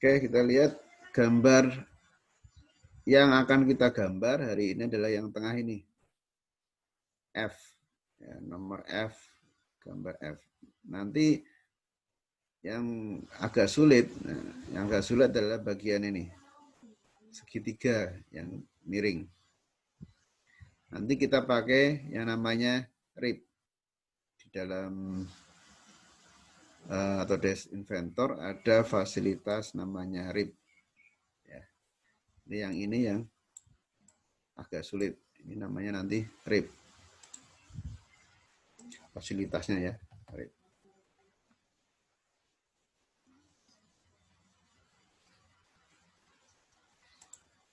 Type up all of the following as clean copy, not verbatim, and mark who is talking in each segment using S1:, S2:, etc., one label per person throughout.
S1: Oke, kita lihat gambar yang akan kita gambar hari ini adalah yang tengah ini. F. Ya, nomor F, gambar F. Nanti yang agak sulit, yang agak sulit adalah bagian ini. Segitiga yang miring. Nanti kita pakai yang namanya RIP. Di dalam Autodesk Inventor ada fasilitas namanya RIP. Ya. Ini yang agak sulit. Ini namanya nanti RIP. Fasilitasnya ya. RIP.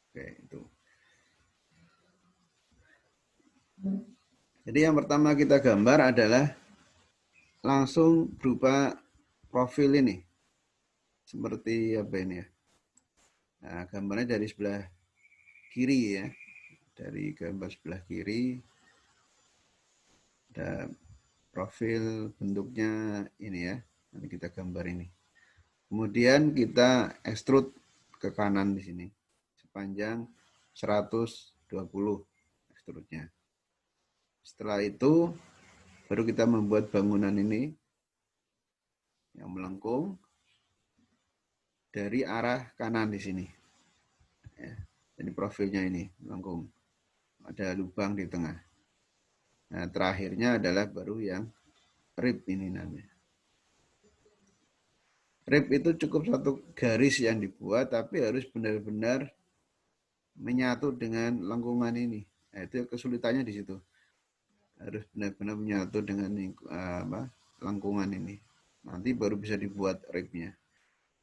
S1: Oke, itu. Jadi yang pertama kita gambar adalah langsung berupa profil ini. Seperti apa ini ya. Nah, gambarnya dari sebelah kiri ya. Dari gambar sebelah kiri ada profil bentuknya ini ya. Nanti kita gambar ini. Kemudian kita extrude ke kanan di sini. Sepanjang 120 extrude-nya. Setelah itu baru kita membuat bangunan ini yang melengkung dari arah kanan di sini. Ya, jadi profilnya ini melengkung. Ada lubang di tengah. Nah, terakhirnya adalah baru yang rib ini namanya. Rib itu cukup satu garis yang dibuat, tapi harus benar-benar menyatu dengan lengkungan ini. Nah, itu kesulitannya di situ. Harus benar-benar menyatu dengan lengkungan ini. Nanti baru bisa dibuat ribnya.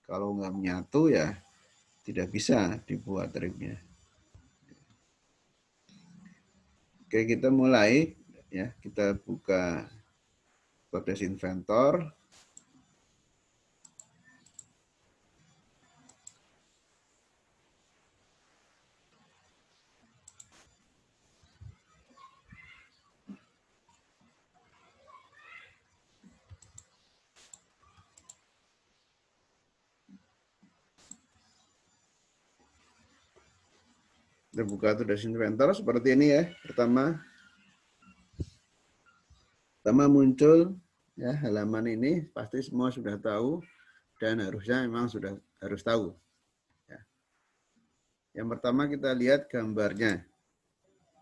S1: Kalau nggak menyatu ya tidak bisa dibuat ribnya. Oke, kita mulai ya. Kita buka Autodesk Inventor. Kita buka Autodesk Inventor seperti ini ya. Pertama muncul ya halaman ini, pasti semua sudah tahu dan harusnya memang sudah harus tahu. Ya. Yang pertama kita lihat gambarnya.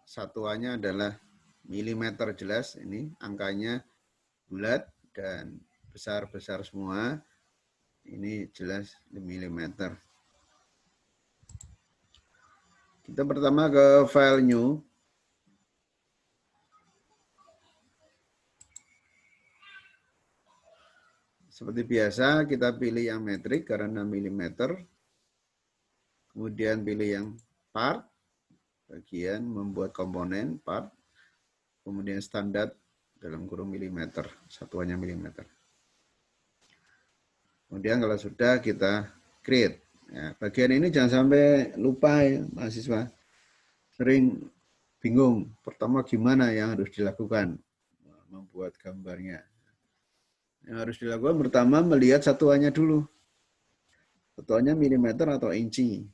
S1: Satuannya adalah milimeter, jelas ini angkanya bulat dan besar-besar semua. Ini jelas di milimeter. Kita pertama ke file new. Seperti biasa kita pilih yang metrik karena milimeter. Kemudian pilih yang part, bagian membuat komponen part. Kemudian standar dalam kurung milimeter, satuannya milimeter. Kemudian kalau sudah kita create. Ya, bagian ini jangan sampai lupa ya mahasiswa. Sering bingung, pertama gimana yang harus dilakukan membuat gambarnya. Yang harus dilakukan pertama melihat satuannya dulu. Satuannya milimeter atau inci.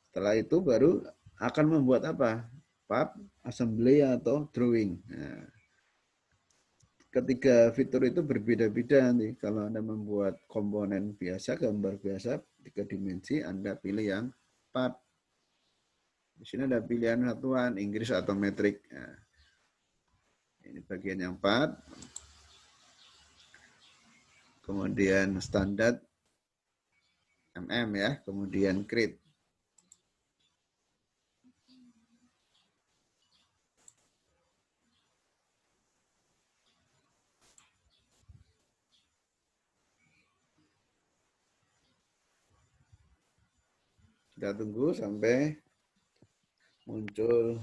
S1: Setelah itu baru akan membuat apa? Part, assembly atau drawing. Nah, ketiga fitur itu berbeda-beda nih. Kalau Anda membuat komponen biasa, gambar biasa, 3 dimensi, Anda pilih yang part. Di sini ada pilihan satuan, Inggris atau metrik. Nah, ini bagian yang part. Kemudian standar mm ya, kemudian create. Kita tunggu sampai muncul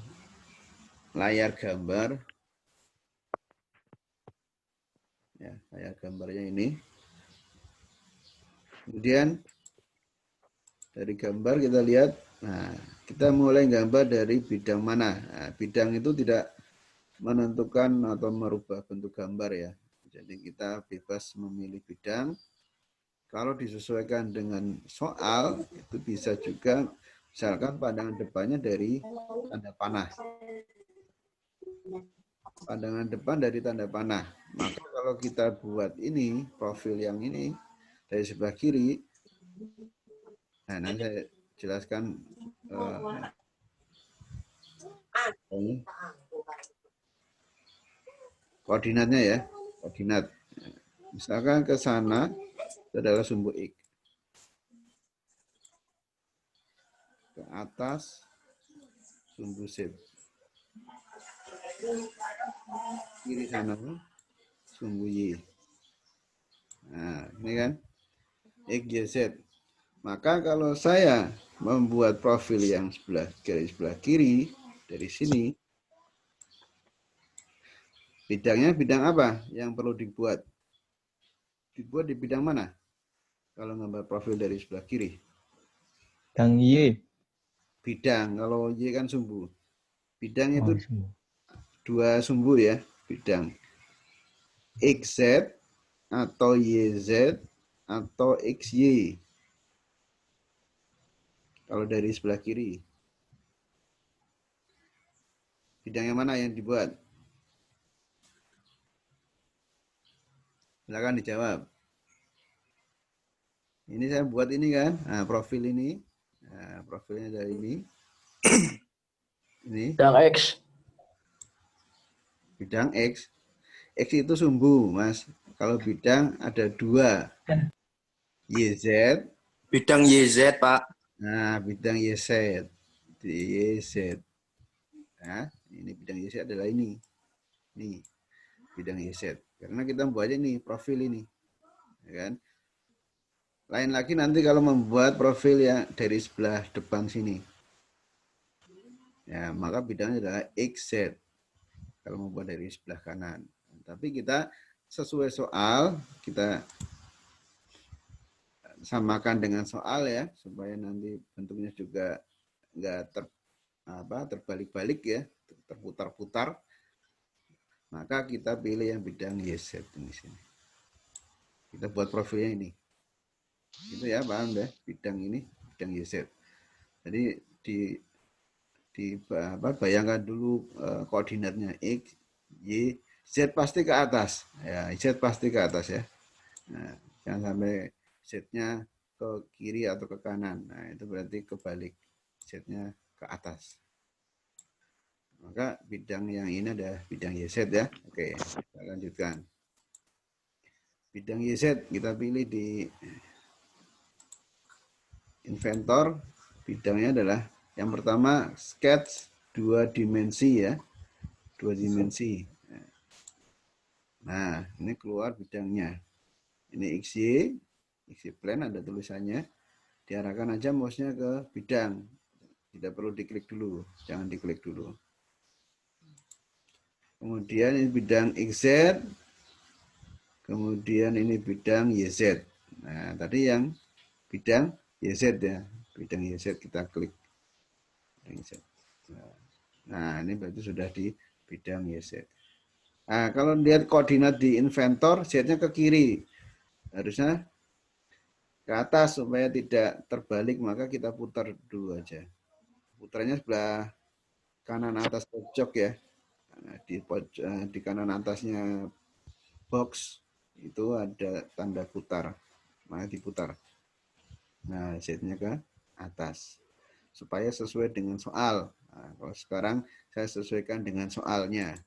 S1: layar gambar. Ya, layar gambarnya ini. Kemudian dari gambar kita lihat, nah kita mulai gambar dari bidang mana. Nah, bidang itu tidak menentukan atau merubah bentuk gambar ya. Jadi kita bebas memilih bidang. Kalau disesuaikan dengan soal, itu bisa juga misalkan pandangan depannya dari tanda panah. Pandangan depan dari tanda panah. Maka kalau kita buat ini, profil yang ini, dari sebelah kiri, nah nanti saya jelaskan koordinatnya ya, koordinat. Misalkan ke sana, itu adalah sumbu X. Ke atas, sumbu Z. Kiri sana, sumbu Y. Nah, ini kan X, Y, Z. Maka kalau saya membuat profil yang sebelah kiri dari sini, bidangnya bidang apa yang perlu dibuat? Dibuat di bidang mana? Kalau gambar profil dari sebelah kiri.
S2: Bidang Y.
S1: Bidang, kalau Y kan sumbu. Bidang itu
S2: Oh, semua.
S1: dua sumbu ya, bidang. XZ atau YZ atau XY. Kalau dari sebelah kiri. Bidang yang mana yang dibuat? Silakan dijawab. Ini saya buat ini kan, nah, profil ini. Nah, profilnya dari ini. Ini.
S3: Bidang X.
S1: Bidang X. X itu sumbu, Mas. Kalau bidang ada dua. YZ.
S3: Bidang YZ, Pak.
S1: Nah, bidang YZ. Di YZ. Nah, ini bidang YZ adalah ini. Ini bidang YZ. Karena kita membuatnya ini, profil ini. Ya kan? Lain lagi nanti kalau membuat profil yang dari sebelah depan sini. Ya, maka bidangnya adalah XZ. Kalau membuat dari sebelah kanan. Tapi kita sesuai soal, kita samakan dengan soal ya, supaya nanti bentuknya juga nggak terbalik-balik ya, terputar-putar. Maka kita pilih yang bidang YZ di sini. Kita buat profilnya ini. Itu ya, paham deh, bidang ini, bidang YZ. Jadi bayangkan dulu koordinatnya X, Y, Z pasti ke atas. Ya, Z pasti ke atas ya. Nah, jangan sampai Z-nya ke kiri atau ke kanan. Nah, itu berarti kebalik. Z-nya ke atas. Maka bidang yang ini adalah bidang YZ ya. Oke, kita lanjutkan. Bidang YZ kita pilih di inventor. Bidangnya adalah yang pertama sketch 2 dimensi ya. 2 dimensi. Nah, ini keluar bidangnya. Ini XY, XY plane ada tulisannya. Diarahkan aja mouse-nya ke bidang. Tidak perlu diklik dulu, jangan diklik dulu. Kemudian ini bidang XZ, kemudian ini bidang YZ. Nah, tadi yang bidang YZ ya, bidang YZ kita klik. Nah, ini berarti sudah di bidang YZ. Nah, kalau lihat koordinat di inventor, Z-nya ke kiri. Harusnya ke atas supaya tidak terbalik, maka kita putar dulu aja. Putarnya sebelah kanan atas pojok ya. Nah, di kanan atasnya box itu ada tanda putar. Maka diputar. Nah, Z-nya ke atas. Supaya sesuai dengan soal. Nah, kalau sekarang saya sesuaikan dengan soalnya.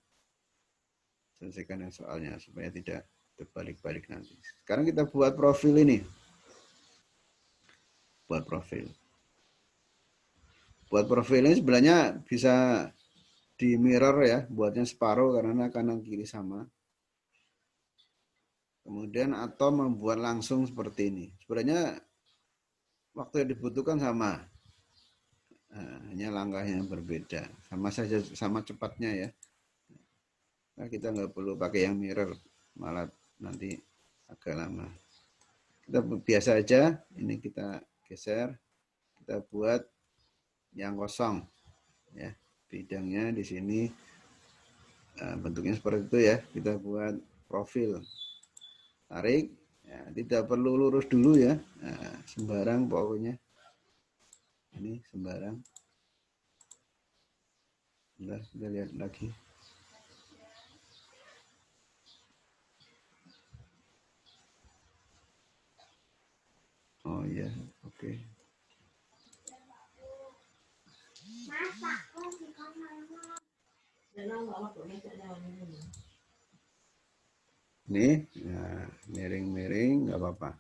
S1: Sesuaikan dengan soalnya supaya tidak terbalik-balik nanti. Sekarang kita buat profil ini. Buat profil. Buat profil ini sebenarnya bisa di mirror ya, buatnya separuh karena kanan kiri sama. Kemudian atau membuat langsung seperti ini. Sebenarnya waktu yang dibutuhkan sama. Nah, hanya langkahnya berbeda. Sama saja, sama cepatnya ya. Nah, kita nggak perlu pakai yang mirror, malah nanti agak lama. Kita biasa aja, ini kita geser, kita buat yang kosong. Ya, bidangnya di sini bentuknya seperti itu ya. Kita buat profil, tarik, Ya, tidak perlu lurus dulu ya. Nah, sembarang pokoknya. Ini sembarang. Bentar, kita lihat lagi. Oh iya, oke. Nih, nah, miring-miring nggak apa-apa.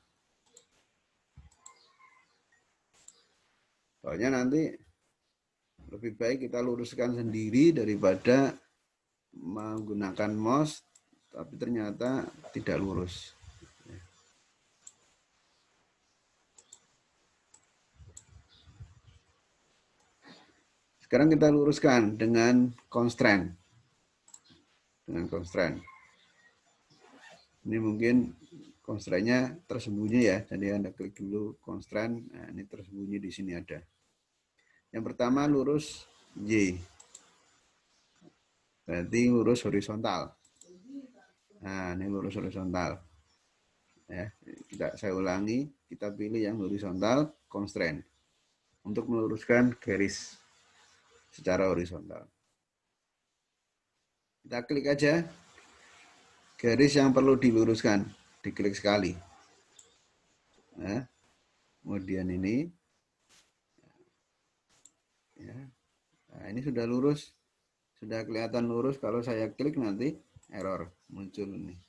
S1: Soalnya nanti lebih baik kita luruskan sendiri daripada menggunakan mouse tapi ternyata tidak lurus. Sekarang kita luruskan dengan constraint. Dengan constraint. Ini mungkin constraint-nya tersembunyi ya. Jadi Anda klik dulu constraint. Nah, ini tersembunyi di sini ada. Yang pertama lurus Y. Berarti lurus horizontal. Nah, ini lurus horizontal. Ya, saya ulangi, kita pilih yang horizontal constraint untuk meluruskan garis secara horizontal. Kita klik aja garis yang perlu diluruskan, diklik sekali. Nah, kemudian ini, ya, nah ini sudah lurus, sudah kelihatan lurus. Kalau saya klik nanti error muncul ini,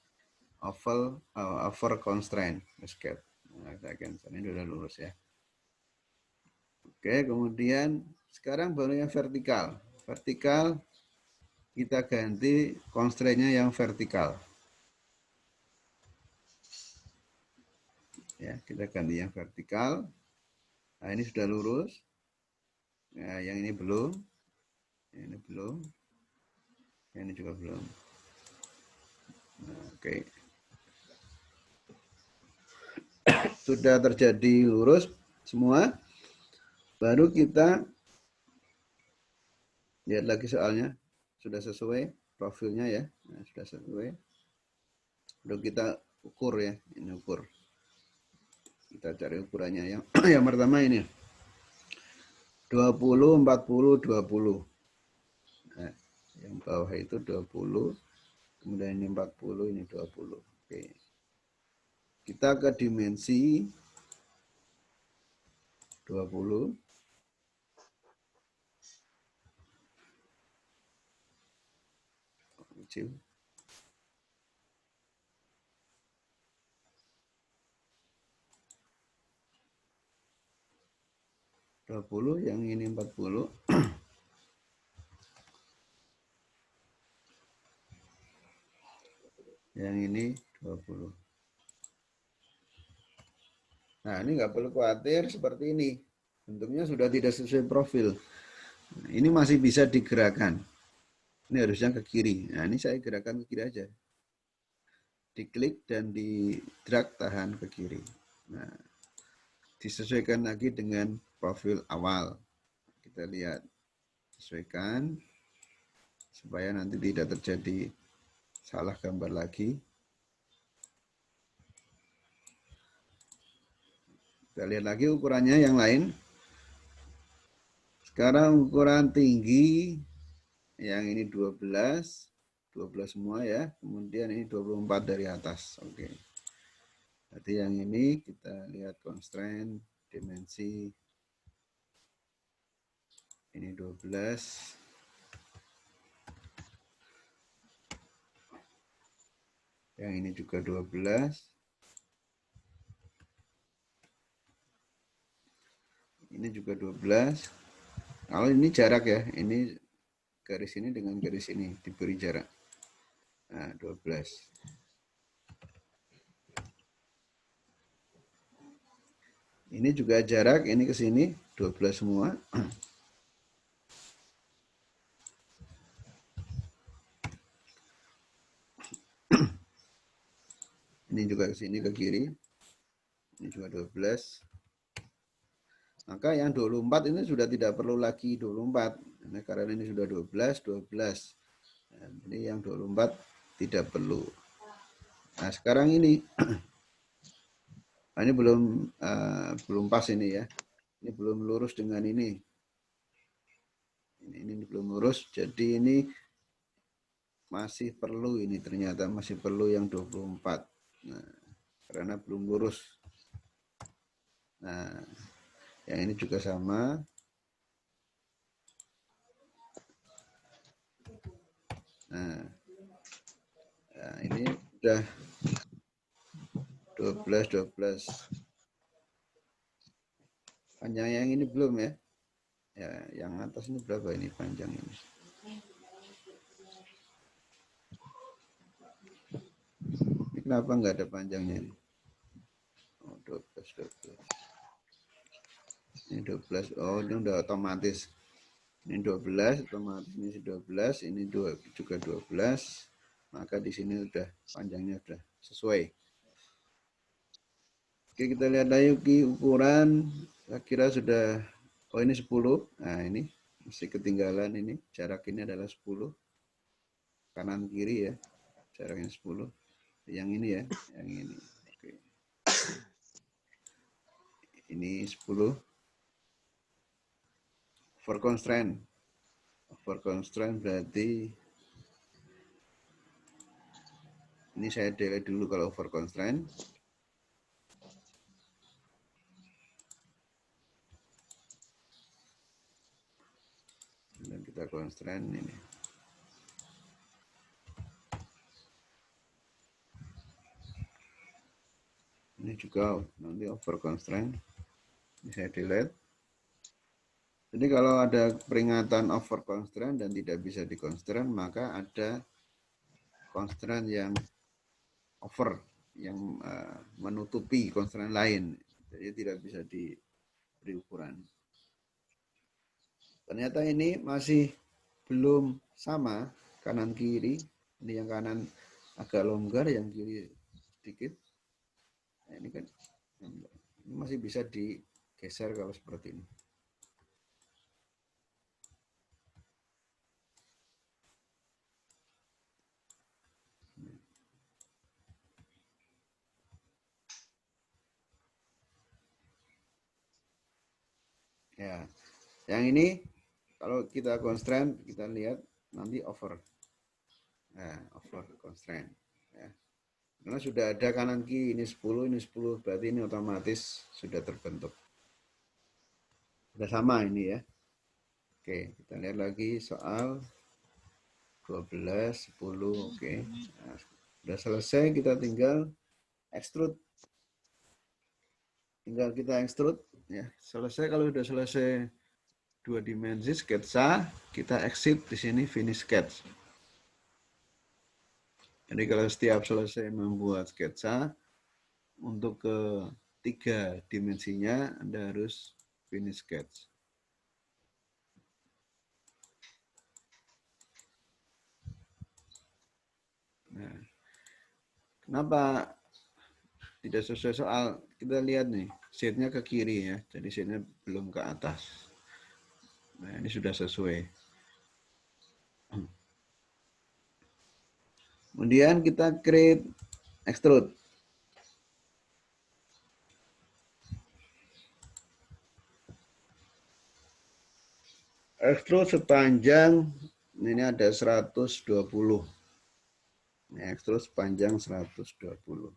S1: over constraint, escape. Nah, saya cancel, ini sudah lurus ya. Oke, kemudian sekarang baru yang vertikal. Vertikal kita ganti constraint-nya yang vertikal. Ya, kita ganti yang vertikal. Nah, ini sudah lurus. Nah, yang ini belum. Ini belum. Ini juga belum. Nah, oke. Sudah terjadi lurus semua. Baru kita lihat lagi soalnya. Sudah sesuai profilnya ya. Nah, sudah sesuai. Lalu kita ukur ya. Ini ukur. Kita cari ukurannya yang yang pertama ini. 20, 40, 20. Nah, yang bawah itu 20. Kemudian ini 40, ini 20. Oke. Kita ke dimensi 20. Kecil. Yang ini 40. Yang ini 20. Nah, ini nggak perlu khawatir seperti ini. Bentuknya sudah tidak sesuai profil. Ini masih bisa digerakkan. Ini harusnya ke kiri. Nah, ini saya gerakkan ke kiri aja. Diklik dan di drag tahan ke kiri. Nah, disesuaikan lagi dengan profil awal. Kita lihat. Sesuaikan. Supaya nanti tidak terjadi salah gambar lagi. Kita lihat lagi ukurannya yang lain. Sekarang ukuran tinggi yang ini 12 semua ya. Kemudian ini 24 dari atas. Oke. Berarti yang ini kita lihat constraint dimensi. Ini 12. Yang ini juga 12. Ini juga 12. Kalau ini jarak ya, ini garis ini dengan garis ini diberi jarak. Nah, 12. Ini juga jarak, ini ke sini 12 semua. Ini juga ke sini ke kiri. Ini juga 12. Maka yang 24 ini sudah tidak perlu lagi 24. Nah, karena ini sudah 12. Nah, ini yang 24 tidak perlu. Nah, sekarang ini Nah, ini belum pas ini ya. Ini belum lurus dengan ini. Ini belum lurus. Jadi ini masih perlu ini ternyata masih perlu yang 24. Nah, karena belum lurus. Nah, yang ini juga sama. Nah, ini udah 12. Panjang yang ini belum ya. Ya, yang atas ini berapa ini panjang ini? Ini kenapa nggak ada panjangnya ini? Oh, 12. Ini 12. Oh, ini udah otomatis. Ini 12, otomatis ini 12, ini juga 12. Maka di sini udah panjangnya udah sesuai. Oke, kita lihat lagi ukuran. Saya kira sudah, oh ini 10. Nah, ini masih ketinggalan ini. Jarak ini adalah 10. Kanan kiri ya. Jaraknya 10. Yang ini ya, yang ini. Oke. Ini 10. For constraint. For constraint berarti ini saya delete dulu kalau over constraint. Dan kita constraint ini. Ini juga nanti over constraint. Ini saya delete. Jadi kalau ada peringatan over constraint dan tidak bisa di constraint, maka ada constraint yang over, yang menutupi constraint lain. Jadi tidak bisa diberi ukuran. Ternyata ini masih belum sama kanan kiri. Ini yang kanan agak longgar, yang kiri sedikit. Nah, ini kan ini masih bisa digeser kalau seperti ini. Ya, yang ini kalau kita constraint, kita lihat nanti over. Nah, over constraint. Ya. Karena sudah ada kanan kiri, ini 10, ini 10, berarti ini otomatis sudah terbentuk. Sudah sama ini ya. Oke, kita lihat lagi soal 12, 10, oke. Nah, sudah selesai, kita tinggal extrude. Tinggal kita extrude. Ya. Selesai, kalau sudah selesai 2 dimensi sketsa, kita exit di sini finish sketch. Jadi kalau setiap selesai membuat sketsa, untuk ke 3 dimensinya Anda harus finish sketch. Nah, kenapa tidak sesuai soal? Kita lihat nih, sheet-nya ke kiri ya, jadi sheet-nya belum ke atas. Nah, ini sudah sesuai. Kemudian kita create extrude. Extrude sepanjang ini ada 120. Ini extrude sepanjang 120.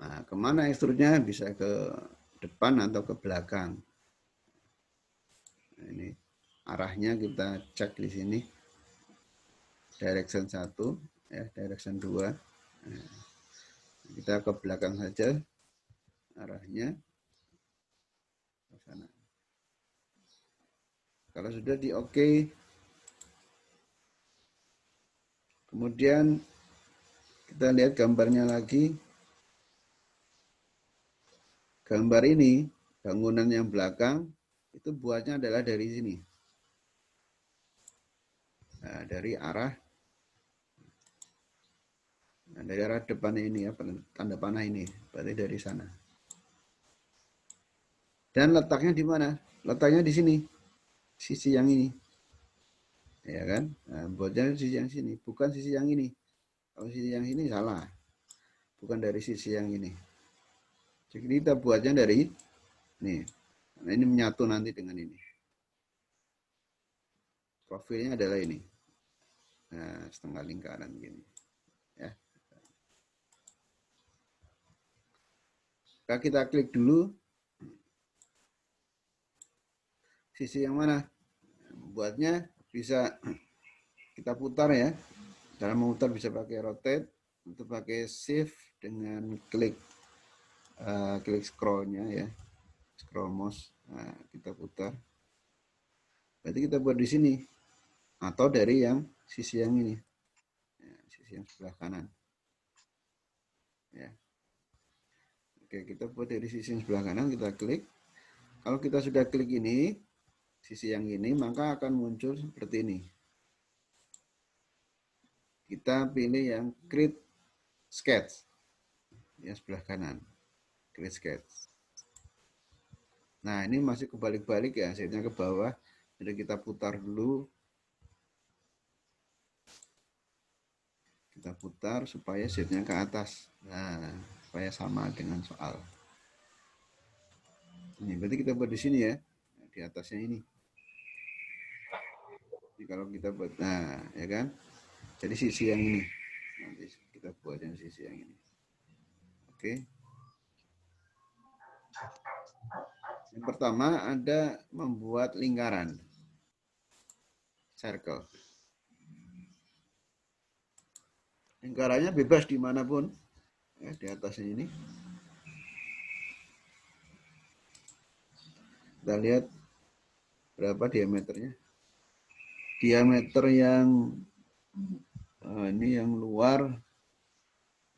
S1: Nah, kemana extrude-nya? Bisa ke depan atau ke belakang. Nah, ini arahnya kita cek di sini. Direction 1, ya, direction 2. Nah, kita ke belakang saja arahnya ke sana. Kalau sudah di oke, kemudian kita lihat gambarnya lagi. Gambar ini, bangunan yang belakang, itu buatnya adalah dari sini. Nah, dari arah depan ini ya, tanda panah ini, berarti dari sana. Dan letaknya di mana? Letaknya di sini, sisi yang ini, ya kan? Nah, buatnya sisi yang sini, bukan sisi yang ini. Kalau sisi yang ini salah. bukan dari sisi yang ini. Jadi kita buatnya dari ini. Nah, ini menyatu nanti dengan ini. Profilnya adalah ini. Nah, setengah lingkaran gini. Ya. Nah, kita klik dulu sisi yang mana. Buatnya bisa kita putar ya. Cara memutar bisa pakai rotate, untuk pakai shift dengan klik scrollnya ya, scroll mouse. Nah, kita putar. Berarti kita buat di sini atau dari yang sisi yang ini, ya, sisi yang sebelah kanan. Ya. Oke, kita buat dari sisi yang sebelah kanan, kita klik. Kalau kita sudah klik ini, sisi yang ini, maka akan muncul seperti ini. Kita pilih yang create sketch, yang sebelah kanan, create sketch. Nah, ini masih kebalik-balik ya, hasilnya ke bawah. Jadi kita putar dulu. Kita putar supaya setnya ke atas. Nah, supaya sama dengan soal. Ini berarti kita buat di sini ya, di atasnya ini. Jadi kalau kita buat, nah, ya kan? Jadi sisi yang ini. Nanti kita buat yang sisi yang ini. Oke. Yang pertama ada membuat lingkaran. Circle. Lingkarannya bebas dimanapun. Ya, di atasnya ini. Kita lihat berapa diameternya. Diameter yang ini yang luar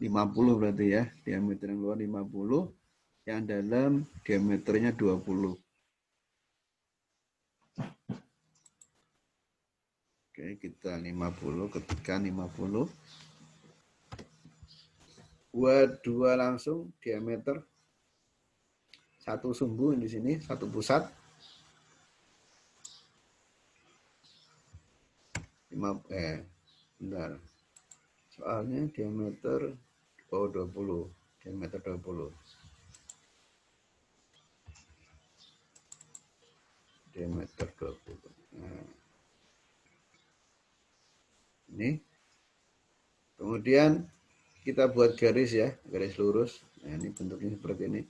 S1: 50 berarti ya. Diameter yang luar 50. Yang dalam diameternya 20. Oke, kita 50 ketikkan 50. Buat dua langsung diameter satu sumbu di sini, satu pusat. Bentar. Soalnya diameter 20. Diameter 20. Diameter 20. Nah. Ini. Kemudian kita buat garis ya, garis lurus. Nah, ini bentuknya seperti ini.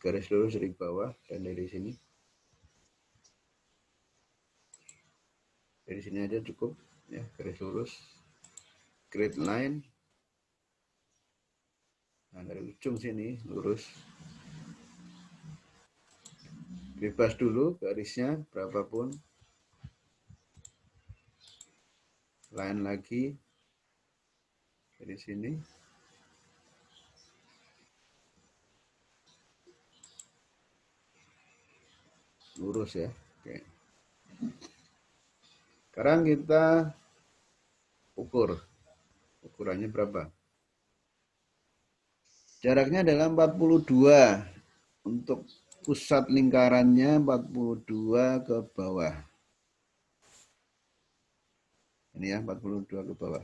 S1: Garis lurus dari bawah dan dari sini. Dari sini aja cukup ya, garis lurus. Create line. Nah, dari ujung sini lurus. Bebas dulu garisnya berapapun. Line lagi dari sini. Lurus ya. Oke. Sekarang kita ukur. Ukurannya berapa? Jaraknya adalah 42. Untuk pusat lingkarannya 42 ke bawah. Ini ya, 42 ke bawah.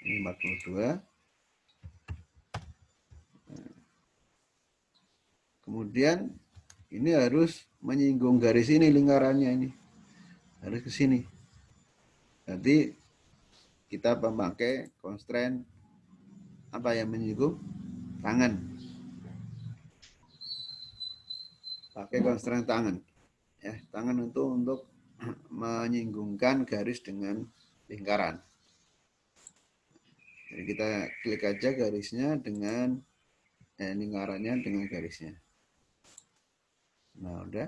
S1: Ini 42. Kemudian ini harus menyinggung garis ini, lingkarannya ini. Harus ke sini. Jadi kita memakai constraint apa yang menyinggung? Tangan. Pakai constraint tangan. Ya, tangan untuk menyinggungkan garis dengan lingkaran. Jadi kita klik aja garisnya dengan lingkarannya dengan garisnya. Nah, udah.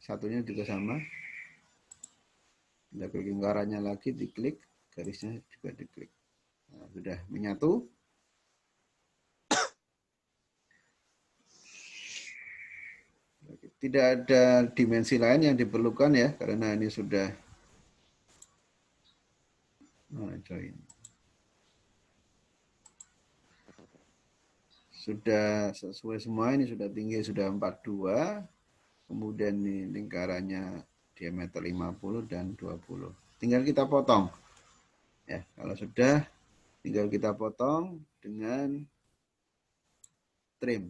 S1: Satunya juga sama. Kita klik lingkarannya lagi, diklik, garisnya juga diklik. Nah, sudah menyatu. Tidak ada dimensi lain yang diperlukan ya, karena ini sudah join. Sudah sesuai semua, ini sudah tinggi, sudah 42. Kemudian ini lingkarannya diameter 50 dan 20. Tinggal kita potong. Ya, kalau sudah tinggal kita potong dengan trim.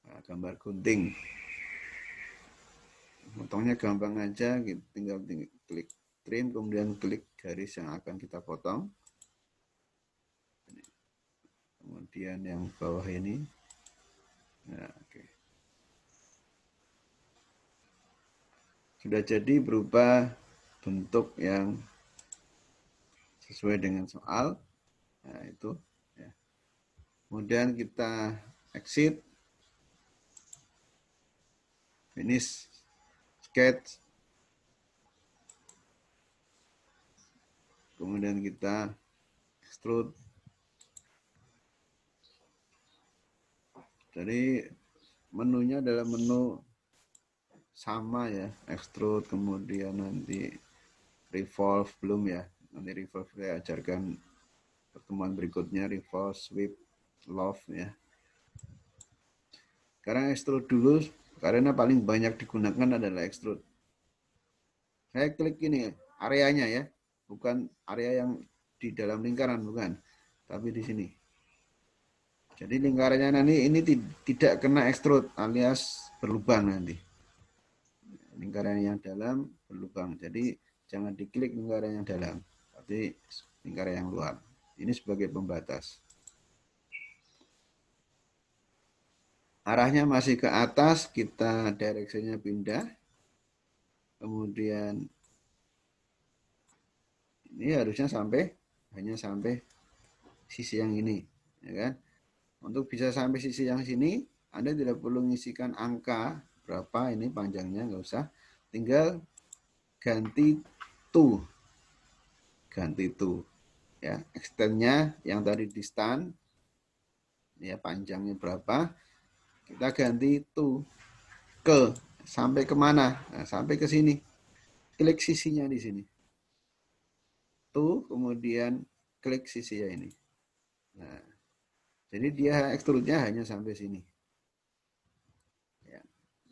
S1: Nah, gambar gunting. Potongnya gampang aja, tinggal klik trim, kemudian klik garis yang akan kita potong. Kemudian yang bawah ini. Nah, oke. Sudah jadi berupa bentuk yang sesuai dengan soal. Nah, itu. Ya. Kemudian kita exit. Finish sketch. Kemudian kita extrude. Jadi menunya adalah menu sama ya, extrude, kemudian nanti revolve belum ya. Nanti revolve saya ajarkan pertemuan berikutnya, revolve, sweep, loft ya. Sekarang extrude dulu karena paling banyak digunakan adalah extrude. Saya klik ini areanya ya, bukan area yang di dalam lingkaran, bukan, tapi di sini. Jadi lingkarannya nanti ini tidak kena extrude alias berlubang nanti. Lingkaran yang dalam berlubang. Jadi jangan diklik lingkaran yang dalam, tapi lingkaran yang luar. Ini sebagai pembatas. Arahnya masih ke atas, kita direksinya pindah. Kemudian ini harusnya hanya sampai sisi yang ini, ya kan? Untuk bisa sampai sisi yang sini, Anda tidak perlu mengisikan angka berapa ini panjangnya, nggak usah. Tinggal ganti to, ya. Extendnya yang tadi distant, ya panjangnya berapa, kita ganti to ke sampai kemana? Nah, sampai ke sini. Klik sisinya di sini. To, kemudian klik sisinya ini. Nah, jadi dia extrude-nya hanya sampai sini. Ya.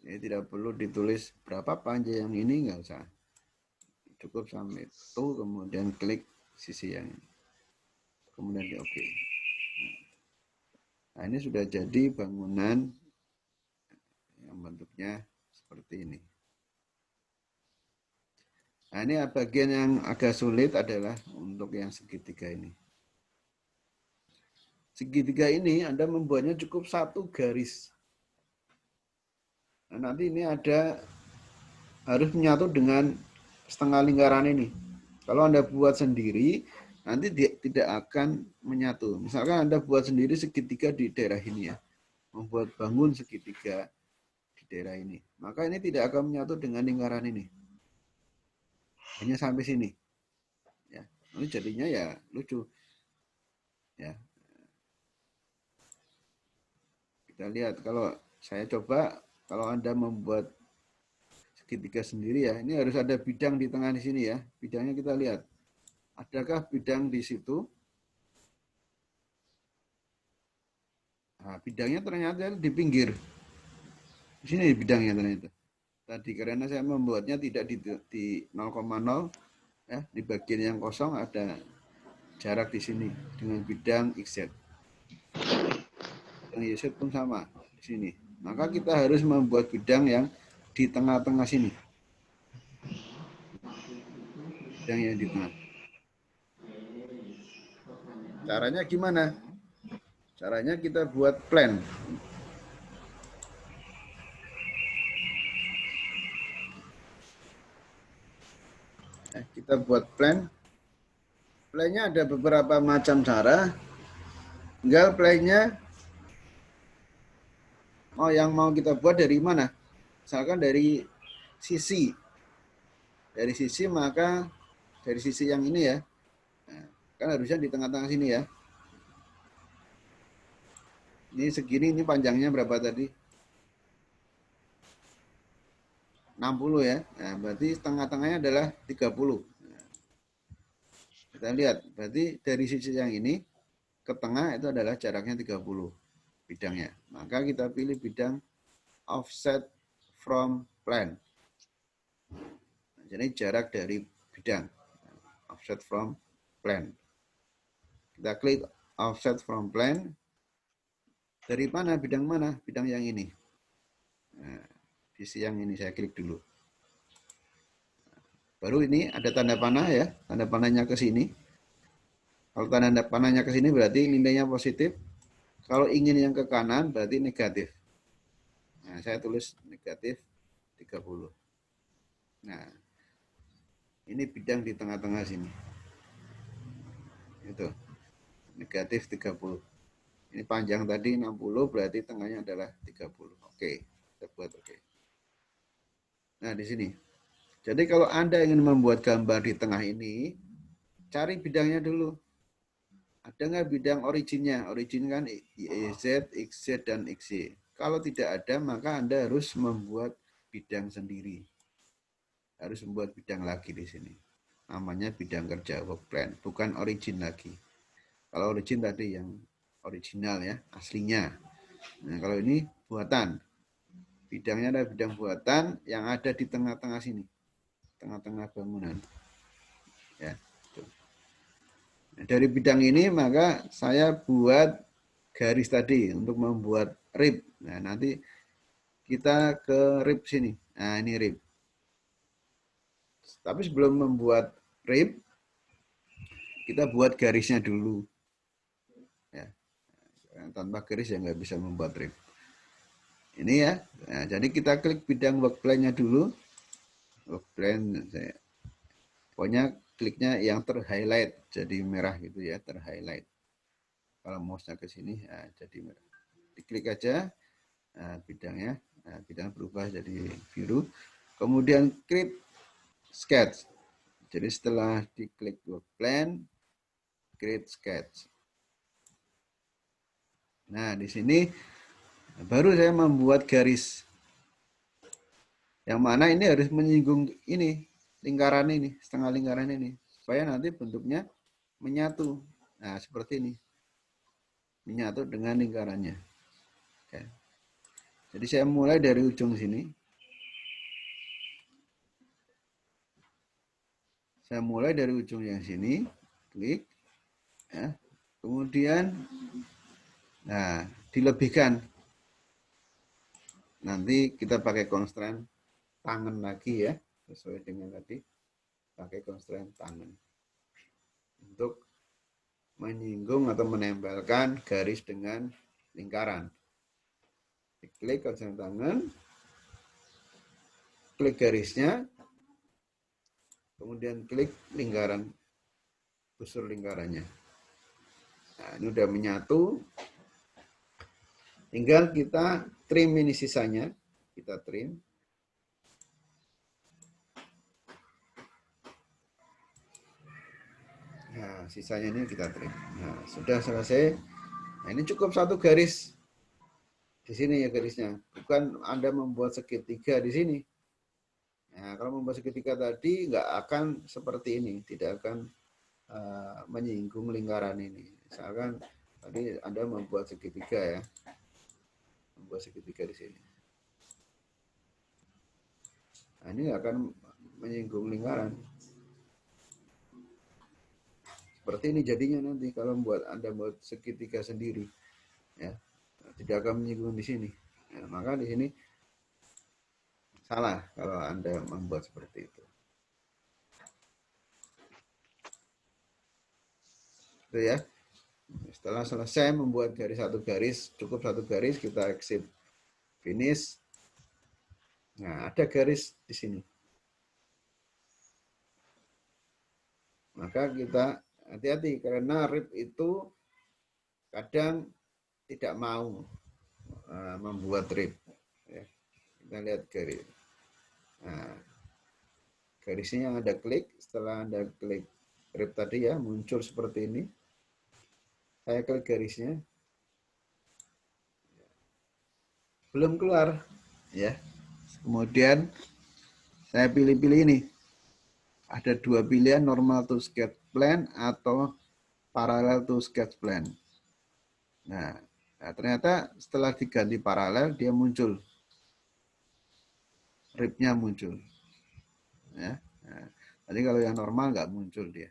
S1: Jadi tidak perlu ditulis berapa panjang yang ini, nggak usah. Cukup sampai to, kemudian klik sisi yang ini. Kemudian di OK. Nah, ini sudah jadi bangunan yang bentuknya seperti ini. Nah, ini bagian yang agak sulit adalah untuk yang segitiga ini. Segitiga ini Anda membuatnya cukup satu garis. Nah, nanti ini harus menyatu dengan setengah lingkaran ini. Kalau Anda buat sendiri, nanti tidak akan menyatu. Misalkan Anda buat sendiri segitiga di daerah ini ya, membuat bangun segitiga di daerah ini, maka ini tidak akan menyatu dengan lingkaran ini. Hanya sampai sini. Ya, ini jadinya ya lucu. Ya. Kita lihat kalau saya coba, kalau Anda membuat segitiga sendiri ya, ini harus ada bidang di tengah di sini ya. Bidangnya kita lihat. Adakah bidang di situ? Nah, bidangnya ternyata di pinggir. Di sini bidangnya ternyata. Tadi karena saya membuatnya tidak di 0,0 ya, di bagian yang kosong ada jarak di sini dengan bidang XZ. Bidang YZ pun sama di sini. Maka kita harus membuat bidang yang di tengah-tengah sini. Bidang yang di tengah. Caranya gimana? Caranya kita buat plan. Kita buat plan. Plannya ada beberapa macam cara. Tinggal plannya yang mau kita buat dari mana? Misalkan dari sisi. Dari sisi maka dari sisi yang ini ya. Nah, kan harusnya di tengah-tengah sini ya. Ini segini, ini panjangnya berapa tadi? 60 ya. Nah, berarti tengah-tengahnya adalah 30. Nah, kita lihat, berarti dari sisi yang ini ke tengah itu adalah jaraknya 30 bidangnya. Maka kita pilih bidang offset from plan. Nah, jadi jarak dari bidang. offset from plan. Kita klik offset from plan. Dari mana? Bidang mana? Bidang yang ini. Nah, di yang ini saya klik dulu. Baru ini ada tanda panah ya. Tanda panahnya ke sini. Kalau tanda panahnya ke sini berarti nilainya positif. Kalau ingin yang ke kanan berarti negatif. Nah, saya tulis negatif 30. Nah, ini bidang di tengah-tengah sini. Itu. Negatif 30. Ini panjang tadi 60, berarti tengahnya adalah 30. Oke, kita buat oke. Nah, di sini. Jadi kalau Anda ingin membuat gambar di tengah ini, cari bidangnya dulu. Ada nggak bidang originnya? Origin kan YZ, XZ, dan XY. Kalau tidak ada, maka Anda harus membuat bidang sendiri. Harus membuat bidang lagi di sini. Namanya bidang kerja work plan, bukan origin lagi. Kalau origin tadi yang original ya, aslinya. Nah, kalau ini buatan. Bidangnya adalah bidang buatan yang ada di tengah-tengah sini. Tengah-tengah bangunan. Ya. Nah, dari bidang ini maka saya buat garis tadi untuk membuat rib. Nah, nanti kita ke rib sini. Nah, ini rib. Tapi sebelum membuat rib, kita buat garisnya dulu. Ya. Tanpa garis ya nggak bisa membuat rib. Ini ya. Nah, jadi kita klik bidang work plan-nya dulu. Work plan saya. Pokoknya kliknya yang terhighlight jadi merah gitu ya, terhighlight. Kalau mouse-nya ke sini ya, jadi merah. Diklik aja nah, bidangnya, nah, bidang berubah jadi biru. Kemudian klik sketch. Jadi setelah diklik work plan, create sketch. Nah, di sini baru saya membuat garis. Yang mana ini harus menyinggung ini, lingkaran ini, setengah lingkaran ini. Supaya nanti bentuknya menyatu. Nah, seperti ini. Menyatu dengan lingkarannya. Oke. Jadi saya mulai dari ujung sini. Saya mulai dari ujung yang sini. Klik. Ya. Kemudian, nah, dilebihkan. Nanti kita pakai constraint tangan lagi ya. Sesuai dengan tadi. Pakai constraint tangan. Untuk menyinggung atau menempelkan garis dengan lingkaran. Klik constraint tangan. Klik garisnya. Kemudian klik lingkaran. Busur lingkarannya. Nah, ini udah menyatu. Tinggal kita trim ini sisanya. Kita trim. Nah, sisanya ini kita trim. Nah, sudah selesai. Nah, ini cukup satu garis. Di sini ya garisnya. Bukan Anda membuat segitiga di sini. Nah, kalau membuat segitiga tadi nggak akan seperti ini. Tidak akan menyinggung lingkaran ini. Misalkan tadi Anda membuat segitiga ya. Membuat segitiga di sini. Nah, ini akan menyinggung lingkaran. Seperti ini jadinya nanti kalau Anda buat segitiga sendiri. Ya. Tidak akan menyinggung di sini. Nah, maka di sini salah kalau Anda membuat seperti itu. Itu ya. Setelah selesai membuat garis satu garis, cukup satu garis, kita exit finish. Nah, ada garis di sini. Maka kita hati-hati karena rib itu kadang tidak mau membuat rib. Ya. Kita lihat garis. Nah, garisnya yang Anda klik, setelah Anda klik rib tadi ya, muncul seperti ini. Saya klik garisnya. Belum keluar. Ya. Kemudian saya pilih-pilih ini. Ada dua pilihan, normal to sketch plan atau parallel to sketch plan. Nah, ternyata setelah diganti paralel, dia muncul. Ribnya muncul. Ya. Nah, tadi kalau yang normal nggak muncul dia.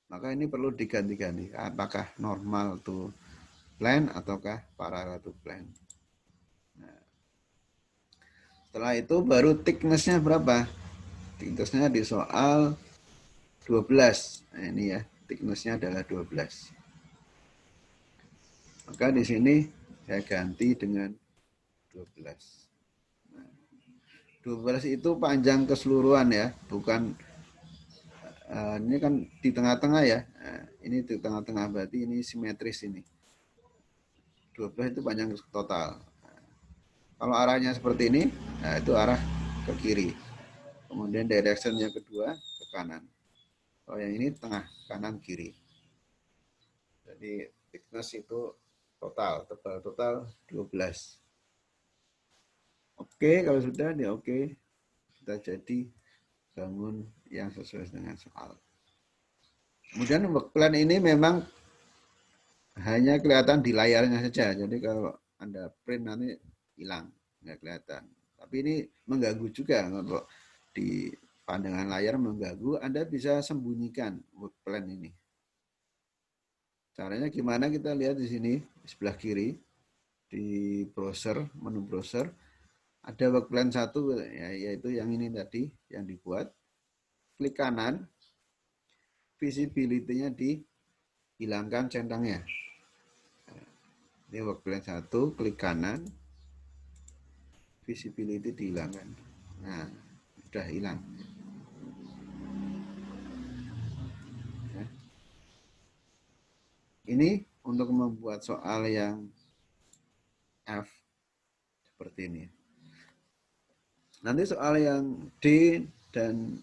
S1: Maka ini perlu diganti-ganti. Apakah normal to plan ataukah parallel to plan. Nah, setelah itu baru thickness-nya berapa? Thickness-nya di soal 12. Nah, ini ya, thickness-nya adalah 12. Maka di sini saya ganti dengan 12. Nah, 12 itu panjang keseluruhan ya, bukan ini kan di tengah-tengah ya. Nah, ini di tengah-tengah berarti ini simetris ini. 12 itu panjang total. Nah, kalau arahnya seperti ini, nah itu arah ke kiri. Kemudian direction yang kedua ke kanan. Kalau yang ini tengah, kanan kiri. Jadi thickness itu total, tebal total 12. Oke, kalau sudah ya oke. Kita jadi bangun yang sesuai dengan soal. Kemudian work plan ini memang hanya kelihatan di layarnya saja. Jadi kalau Anda print nanti hilang, nggak kelihatan. Tapi ini mengganggu juga kalau di pandangan layar mengganggu. Anda bisa sembunyikan work plan ini. Caranya gimana? Kita lihat di sini di sebelah kiri di browser, menu browser ada work plan 1 ya, yaitu yang ini tadi yang dibuat. Klik kanan, visibility-nya dihilangkan centangnya. Ini work plan 1, klik kanan, visibility dihilangkan. Nah, sudah hilang. Ya. Ini untuk membuat soal yang F seperti ini. Nanti soal yang D dan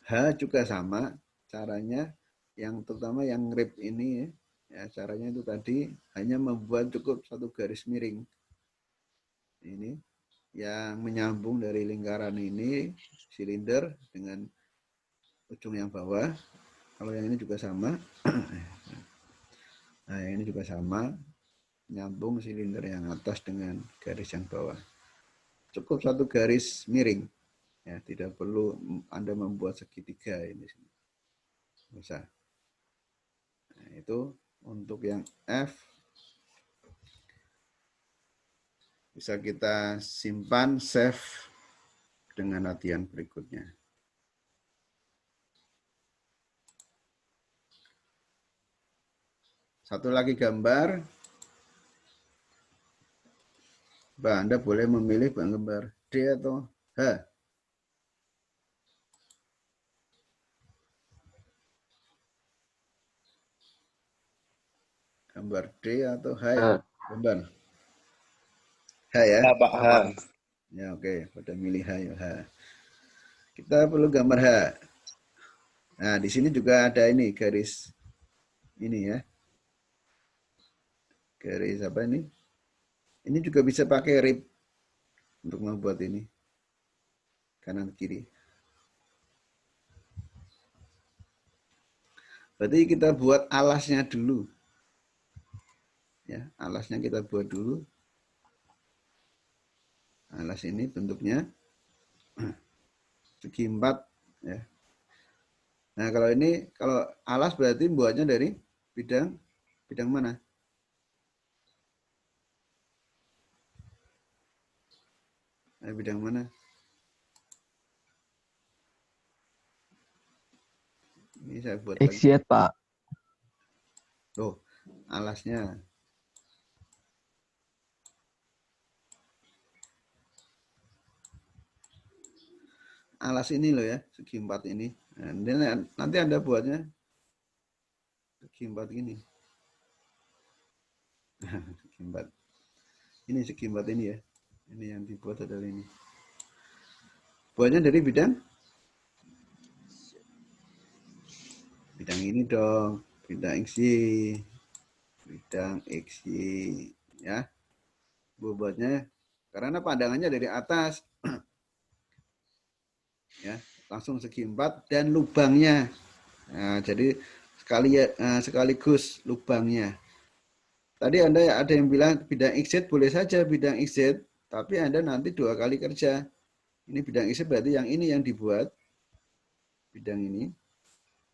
S1: H juga sama caranya, yang terutama yang RIP ini ya, caranya itu tadi hanya membuat cukup satu garis miring ini yang menyambung dari lingkaran ini silinder dengan ujung yang bawah. Kalau yang ini juga sama, nah yang ini juga sama, nyambung silinder yang atas dengan garis yang bawah. Cukup satu garis miring. Ya, tidak perlu Anda membuat segitiga ini. Bisa. Nah, itu untuk yang F. Bisa kita simpan, save dengan latihan berikutnya. Satu lagi gambar. Anda boleh memilih gambar D atau H. Gambar D atau H ya? Gambar H ya?
S3: Ya, Pak. Ha.
S1: Ya oke, pada milih H ya. H. Kita perlu gambar H. Nah, di sini juga ada ini garis ini ya. Garis apa ini? Ini juga bisa pakai rib untuk membuat ini. Kanan kiri. Berarti kita buat alasnya dulu. Ya, alasnya kita buat dulu. Alas ini bentuknya segi 4 ya. Nah, kalau ini kalau alas berarti buatnya dari bidang mana? Bidang mana? Ini saya buat
S2: XZ, Pak.
S1: Oh, alasnya. Alas ini loh ya, segi 4 ini. Nah, nanti Anda buatnya segi 4 ini. Segi 4. Ini segi 4 ini ya. Ini yang dibuat adalah ini. Buatnya dari bidang ini dong, bidang XY. Bidang XY ya. Buatnya karena pandangannya dari atas. Ya, langsung segi 4 dan lubangnya. Nah, jadi sekaligus lubangnya. Tadi Anda ada yang bilang bidang XZ boleh saja bidang XZ, tapi Anda nanti 2 kali kerja. Ini bidang XZ berarti yang ini yang dibuat. Bidang ini.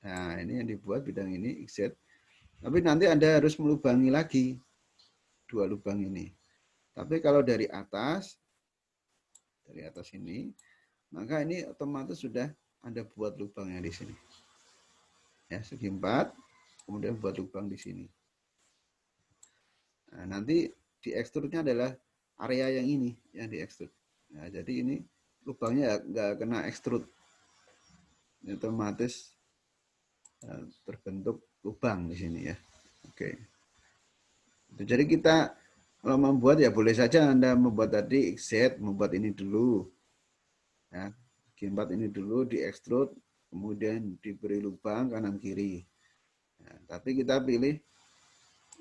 S1: Nah, ini yang dibuat bidang ini XZ. Tapi nanti Anda harus melubangi lagi 2 lubang ini. Tapi kalau dari atas ini, maka ini otomatis sudah Anda buat lubangnya di sini. Ya, segi 4, kemudian buat lubang di sini. Nah, nanti di ekstrudnya adalah area yang ini yang diekstrud. Nah, jadi ini lubangnya nggak kena ekstrud, otomatis terbentuk lubang di sini ya. Oke. Jadi kita kalau membuat ya boleh saja Anda membuat tadi XZ, membuat ini dulu. Ya, G4 ini dulu diekstrud, kemudian diberi lubang kanan kiri. Nah, tapi kita pilih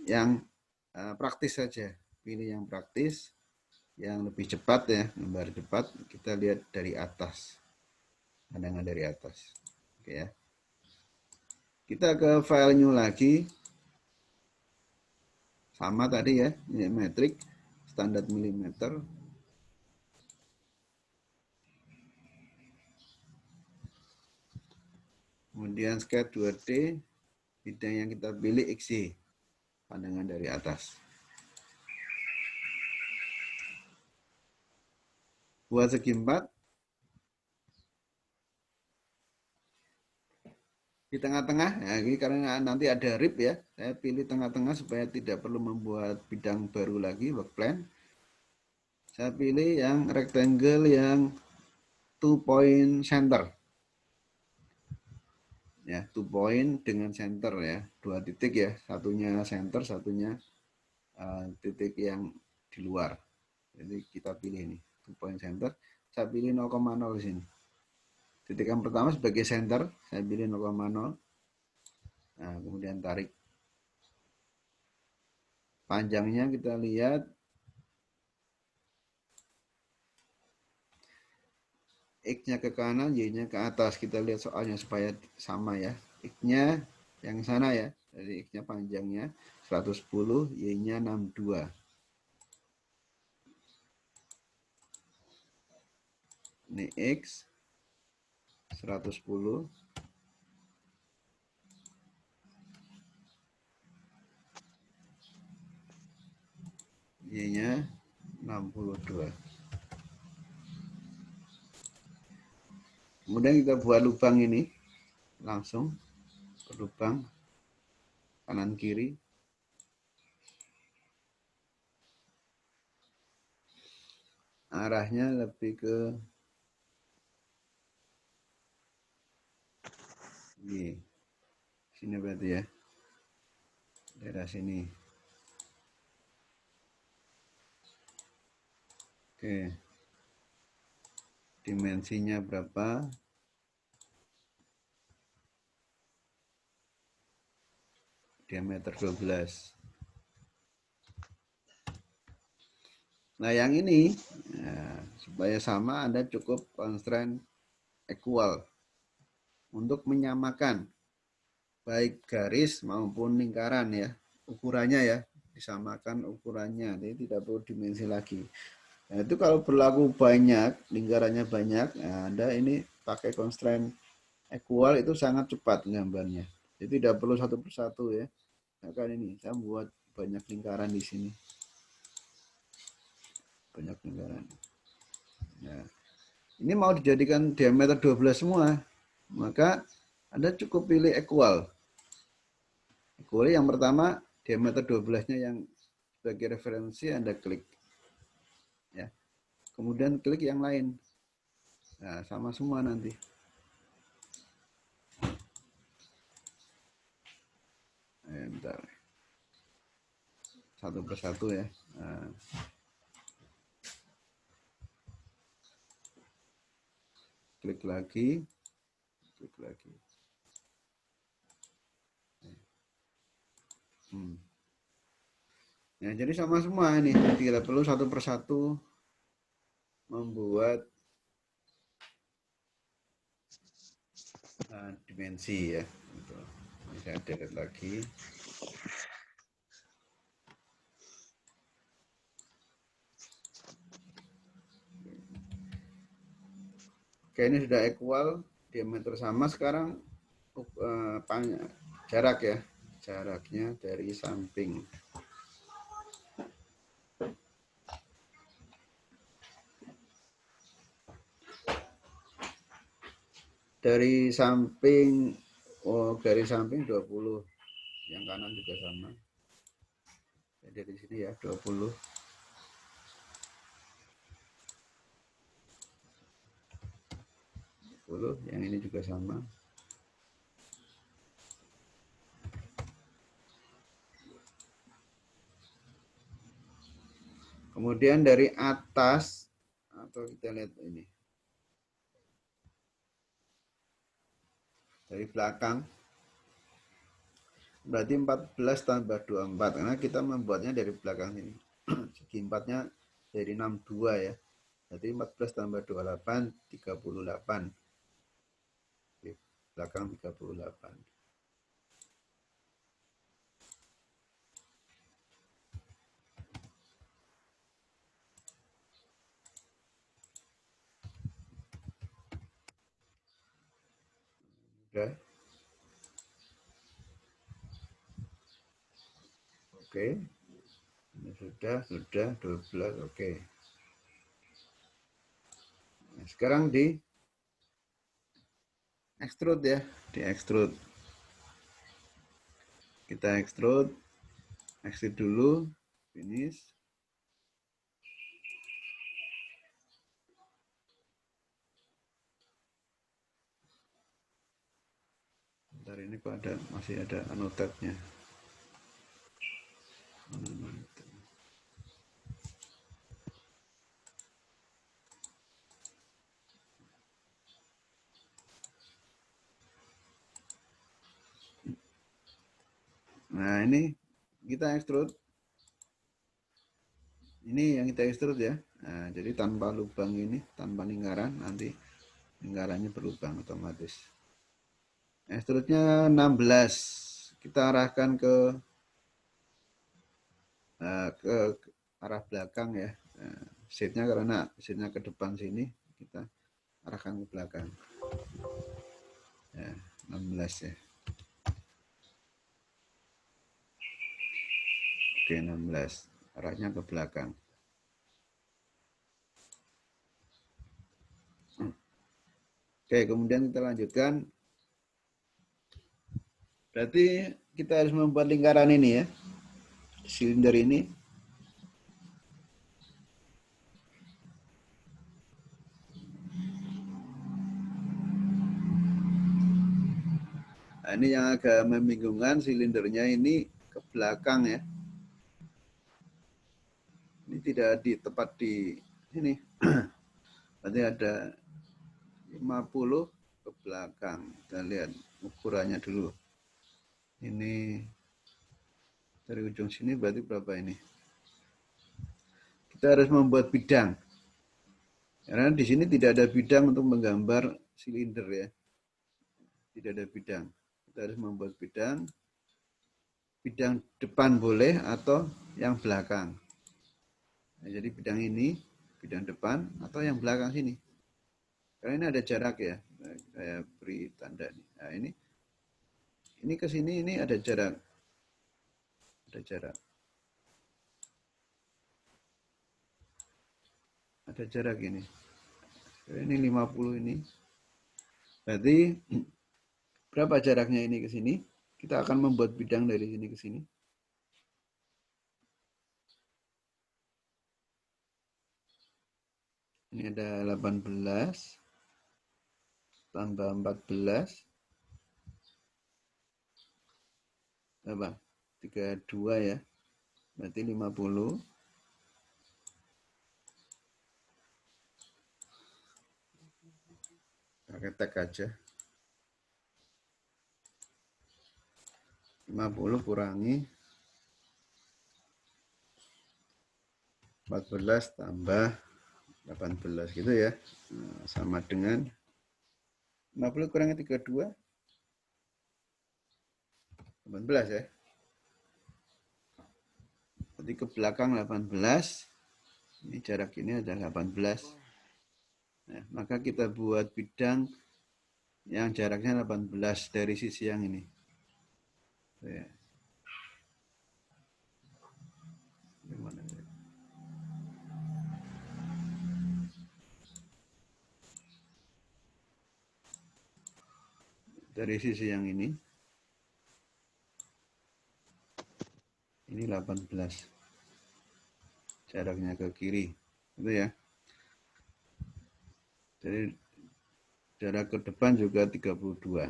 S1: yang praktis saja. Pilih yang praktis, yang lebih cepat ya, gambar cepat. Kita lihat dari atas, pandangan dari atas. Oke ya. Kita ke file new lagi. Sama tadi ya, ini metrik, standar milimeter. Kemudian sketch 2D, bidang yang kita pilih XY, pandangan dari atas. Buat segi 4, di tengah-tengah, ya, ini karena nanti ada rib ya, saya pilih tengah-tengah supaya tidak perlu membuat bidang baru lagi, work plan. Saya pilih yang rectangle yang 2-point center. Ya, 2 point dengan center ya, 2 titik ya, satunya center, satunya titik yang di luar. Jadi kita pilih ini 2 point center, saya pilih 0,0 di sini. Titik yang pertama sebagai center, saya pilih 0,0. Nah, kemudian tarik. Panjangnya kita lihat X-nya ke kanan, Y-nya ke atas. Kita lihat soalnya supaya sama ya. X-nya yang sana ya. Jadi X-nya panjangnya 110, Y-nya 62. Ini X 110. Y-nya 62. Kemudian kita buat lubang ini langsung ke lubang kanan kiri. Arahnya lebih ke ini. Sini berarti ya. Daerah sini. Oke. Dimensinya berapa? Diameter 12. Nah, yang ini ya, supaya sama Anda cukup constraint equal untuk menyamakan baik garis maupun lingkaran ya. Ukurannya ya, disamakan ukurannya. Jadi tidak perlu dimensi lagi. Nah, itu kalau berlaku banyak, lingkarannya banyak, nah Anda ini pakai constraint equal itu sangat cepat gambarnya. Jadi tidak perlu satu persatu ya. Nah, kan ini saya buat banyak lingkaran di sini. Banyak lingkaran. Nah, ini mau dijadikan diameter 12 semua. Maka Anda cukup pilih equal. Equal yang pertama diameter 12-nya yang sebagai referensi Anda klik. Ya. Kemudian klik yang lain. Nah, sama semua nanti. Bentar. Satu persatu ya. Nah. Klik lagi. Klik lagi. Ya, jadi sama semua ini. Tidak perlu satu persatu membuat dimensi ya. Ini saya delete lagi. Oke, ini sudah equal, diameter sama. Sekarang jarak ya, jaraknya dari samping. Dari samping, dari samping 20, yang kanan juga sama. Jadi di sini ya 20. Yang ini juga sama. Kemudian dari atas, atau kita lihat ini, dari belakang, berarti 14 tambah 24, karena kita membuatnya dari belakang ini. Segi 4-nya dari 62 ya. Jadi 14 tambah 28, 38. Di belakang 38. Udah. Oke. Ini sudah 12, oke. Nah, sekarang di extrude ya, di extrude. Kita extrude dulu, finish. Bentar, ini kok masih ada anotatnya. Nah, ini kita extrude. Ini yang kita extrude ya. Nah, jadi tanpa lubang ini, tanpa lingkaran, nanti lingkarannya berlubang otomatis. Extrude-nya 16. Kita arahkan ke arah belakang ya. Seatnya karena seatnya ke depan sini, kita arahkan ke belakang. Ya, 16 ya. Oke, 16. Arahnya ke belakang. Oke, kemudian kita lanjutkan. Berarti kita harus membuat lingkaran ini ya. Silinder ini. Nah, ini yang agak membingungkan, silindernya ini ke belakang ya. Ini tidak tepat di sini. Berarti ada 50 ke belakang. Kita lihat ukurannya dulu. Ini dari ujung sini berarti berapa ini? Kita harus membuat bidang. Karena di sini tidak ada bidang untuk menggambar silinder ya. Tidak ada bidang. Kita harus membuat bidang. Bidang depan boleh atau yang belakang. Nah, jadi bidang ini, bidang depan atau yang belakang sini. Karena ini ada jarak ya. Nah, saya beri tanda nih. Nah, ini ke sini ini ada jarak. Ada jarak. Ada jarak ini. Ini 50 ini. Berarti berapa jaraknya ini ke sini? Kita akan membuat bidang dari sini ke sini. Ini ada 18 tambah 14. Berapa? 32 ya. Berarti 50. Pakai tag aja. 50 kurangi 14 tambah 18 gitu ya. Nah, sama dengan 50 kurangi 32 18 ya. Berarti ke belakang 18. Ini jarak ini adalah 18. Nah, maka kita buat bidang yang jaraknya 18 dari sisi yang ini. Ya. Gimana? Dari sisi yang ini 18 jaraknya ke kiri, itu ya. Jadi jarak ke depan juga 32.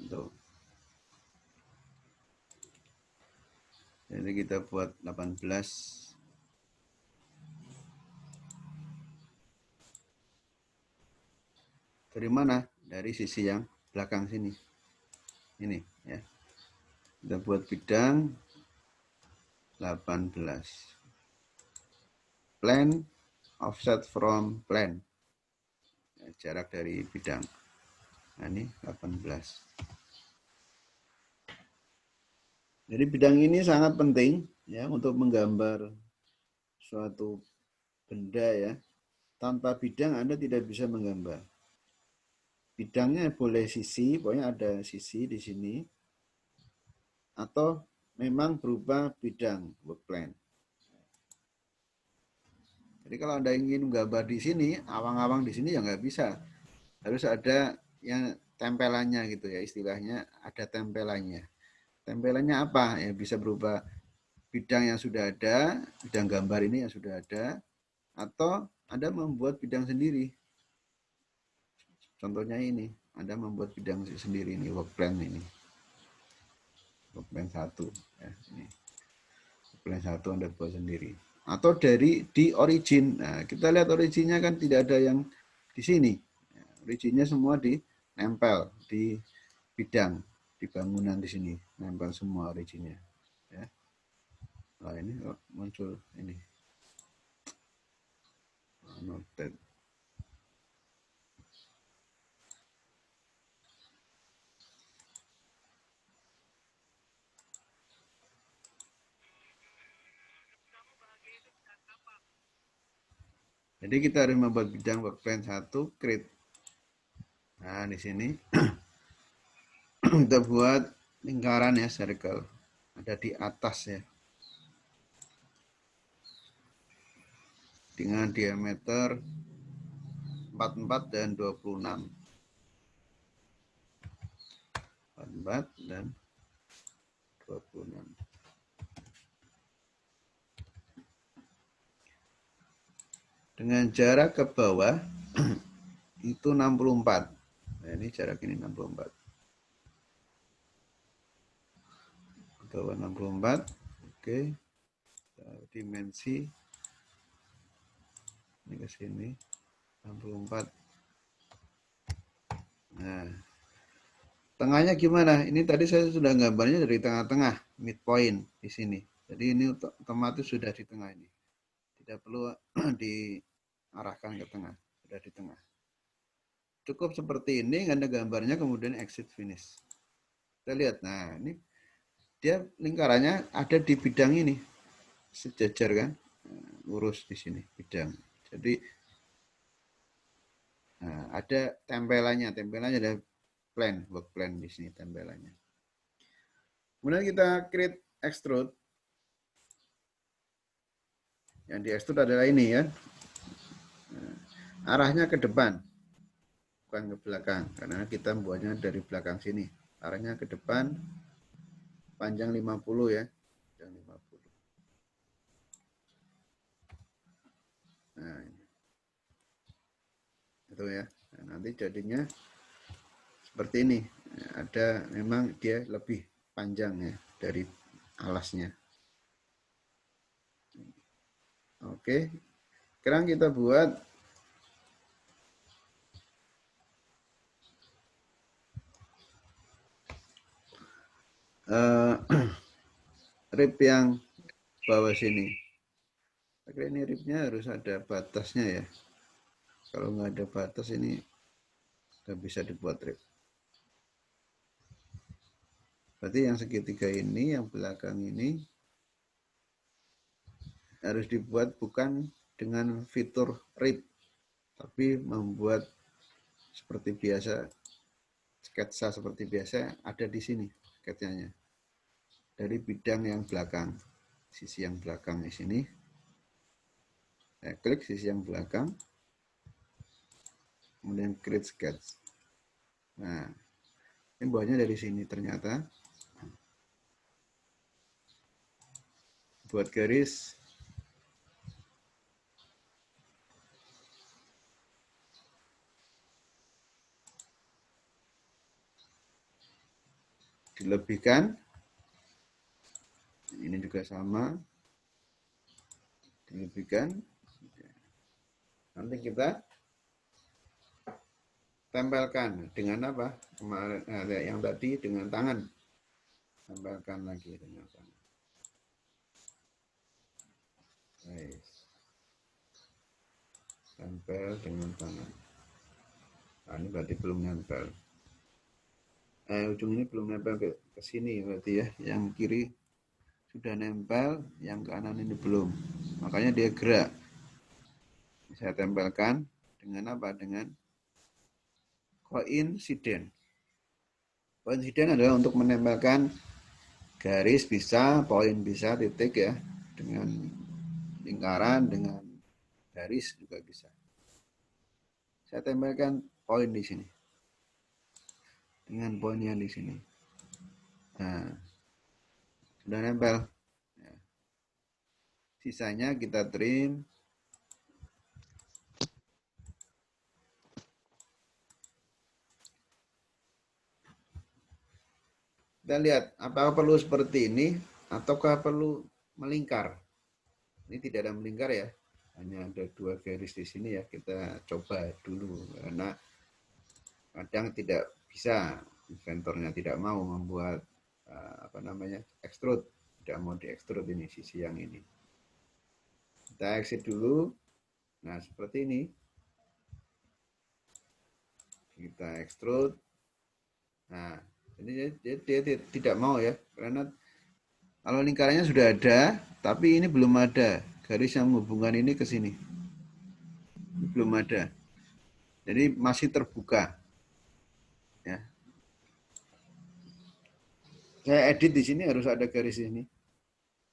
S1: Tuh. Jadi kita buat 18. Dari mana? Dari sisi yang belakang sini. Ini ya. Kita buat bidang 18. Plan offset from plan. Ya, jarak dari bidang. Nah, ini 18. Jadi bidang ini sangat penting ya untuk menggambar suatu benda ya. Tanpa bidang Anda tidak bisa menggambar. Bidangnya boleh sisi, pokoknya ada sisi di sini, atau memang berupa bidang work plan. Jadi kalau Anda ingin menggambar di sini, awang-awang di sini ya nggak bisa. Harus ada yang tempelannya gitu ya, istilahnya ada tempelannya. Tempelannya apa? Ya bisa berupa bidang yang sudah ada, bidang gambar ini yang sudah ada, atau Anda membuat bidang sendiri. Contohnya ini, Anda membuat bidang sendiri ini, work plan ini. Work plan 1 ya, ini. Work plan 1 Anda buat sendiri. Atau dari di origin. Nah, kita lihat originnya kan tidak ada yang di sini. Originnya semua di nempel di bidang, di bangunan di sini, nempel semua originnya. Ya. Nah, ini muncul ini. Noted. Jadi kita harus membuat bidang work plan 1 create. Nah, di sini kita buat lingkaran ya, circle. Ada di atas ya. Dengan diameter 44 dan 26. 44 dan 26. Dengan jarak ke bawah itu 64. Nah, ini jarak ini 64. Ke bawah 64. Oke. Dimensi ini ke sini 64. Nah, tengahnya gimana? Ini tadi saya sudah gambarnya dari tengah-tengah, midpoint di sini. Jadi ini otomatis sudah di tengah ini. Tidak perlu diarahkan ke tengah, sudah di tengah. Cukup seperti ini, Anda gambarnya kemudian exit finish. Kita lihat, nah ini dia lingkarannya ada di bidang ini, sejajar kan, lurus di sini bidang. Jadi nah, ada tempelannya ada plan, work plan di sini tempelannya. Kemudian kita create extrude. Yang di extrude adalah ini ya. Arahnya ke depan, bukan ke belakang, karena kita membuatnya dari belakang sini. Arahnya ke depan, panjang 50 ya. Panjang 50. Nah, ini. Itu ya. Nah, nanti jadinya seperti ini. Ada memang dia lebih panjang ya dari alasnya. Oke. Sekarang kita buat rib yang bawah sini. Oke, ini ribnya harus ada batasnya ya. Kalau nggak ada batas ini nggak bisa dibuat rib. Berarti yang segitiga ini, yang belakang ini harus dibuat bukan dengan fitur rib, Tapi membuat seperti biasa, sketsa seperti biasa ada di sini sketsanya. Dari bidang yang belakang, sisi yang belakang di sini. Saya klik sisi yang belakang, kemudian create sketch. Nah, ini buatnya dari sini ternyata. Buat garis. Dilebihkan. Ini juga sama. Dilebihkan. Nanti kita tempelkan dengan apa? Kemarin yang tadi dengan tangan. Tempelkan lagi dengan tangan. Nice. Tempel dengan tangan. Nah, ini berarti belum nempel. Ujung ini belum nempel ke sini berarti ya. Yang kiri sudah nempel, yang kanan ini belum. Makanya dia gerak. Saya tempelkan dengan apa? Dengan koinsiden. Koinsiden adalah untuk menempelkan garis bisa, poin bisa, titik ya. Dengan lingkaran, dengan garis juga bisa. Saya tempelkan poin di sini. Dengan poinnya di sini. Nah, sudah nempel. Ya. Sisanya kita trim. Kita lihat apakah perlu seperti ini ataukah perlu melingkar. Ini tidak ada melingkar ya. Hanya ada 2 garis di sini ya. Kita coba dulu karena kadang tidak bisa, inventornya tidak mau membuat extrude, tidak mau diekstrud ini sisi yang ini. Kita exit dulu. Nah, seperti ini. Kita extrude. Nah, ini dia tidak mau ya, karena kalau lingkarannya sudah ada, tapi ini belum ada garis yang menghubungkan ini ke sini. Ini belum ada. Jadi masih terbuka. Ya. Saya edit di sini harus ada garis ini.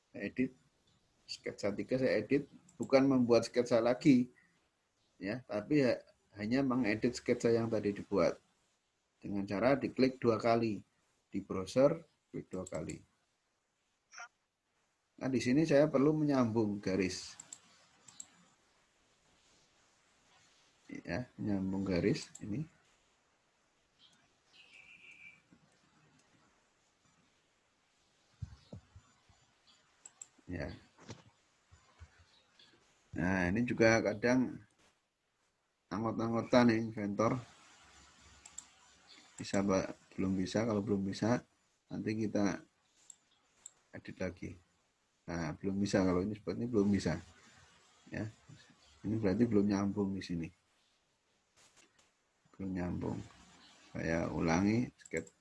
S1: Saya edit sketsa 3, saya edit bukan membuat sketsa lagi. Ya, tapi hanya mengedit sketsa yang tadi dibuat. Dengan cara diklik 2 kali. Di browser klik 2 kali. Nah, di sini saya perlu menyambung garis. Ya, menyambung garis ini. Ya. Nah, ini juga kadang anggot-anggotan nih inventor. Bisa belum bisa, kalau belum bisa nanti kita edit lagi. Nah, belum bisa kalau ini seperti ini belum bisa. Ya. Ini berarti belum nyambung di sini. Belum nyambung. Saya ulangi sketch.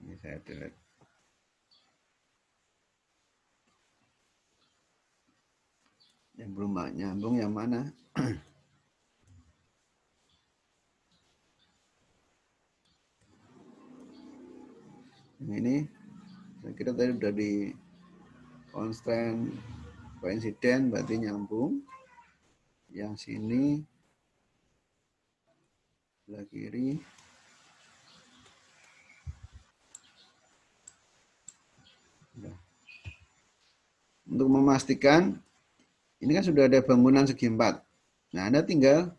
S1: Ini saya delete. Yang belum nyambung yang mana? Yang ini saya kira tadi udah di constraint coincident berarti nyambung. Yang sini sebelah kiri udah. Untuk memastikan ini kan sudah ada bangunan segi 4. Nah, Anda tinggal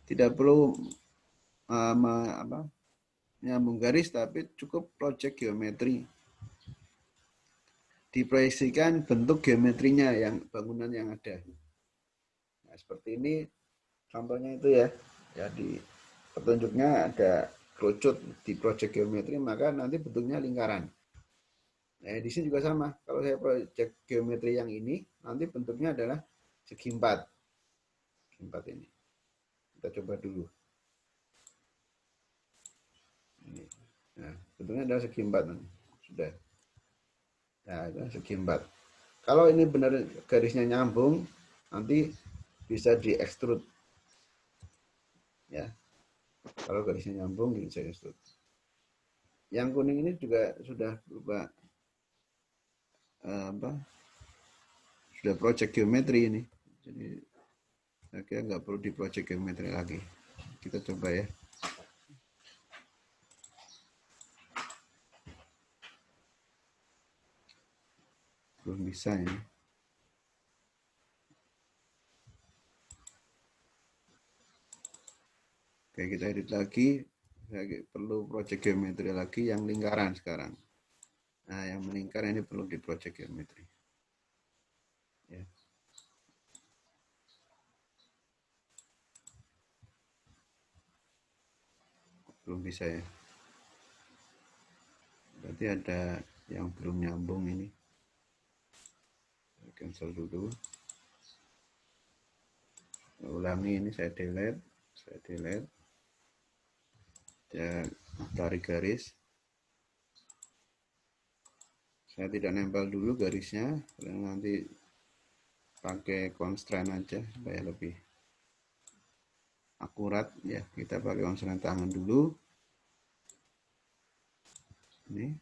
S1: tidak perlu nyambung garis, tapi cukup project geometri. Diproyeksikan bentuk geometrinya yang bangunan yang ada. Nah, seperti ini contohnya itu ya. Jadi petunjuknya ada kerucut di project geometri, maka nanti bentuknya lingkaran. Nah, di sini juga sama. Kalau saya project geometri yang ini, nanti bentuknya adalah segi 4. Segi 4 ini. Kita coba dulu. Ini. Nah, bentuknya adalah segi 4. Sudah. Nah, itu segi 4. Kalau ini benar garisnya nyambung, nanti bisa diekstrud ya. Kalau garisnya nyambung bisa ekstrud. Yang kuning ini juga sudah berupa sudah project geometri ini. Jadi saya kira nggak perlu di project geometri lagi. Kita coba ya. Belum bisa ya. Oke, kita edit lagi. Saya perlu project geometri lagi yang lingkaran sekarang. Nah, yang melingkar ini perlu di project geometri. Ya. Belum bisa ya. Berarti ada yang belum nyambung ini. Saya cancel dulu. Ulangi ini saya delete. Saya tarik garis. Saya tidak nempel dulu garisnya, nanti pakai constraint aja supaya lebih akurat ya. Kita pakai constraint tangan dulu. Ini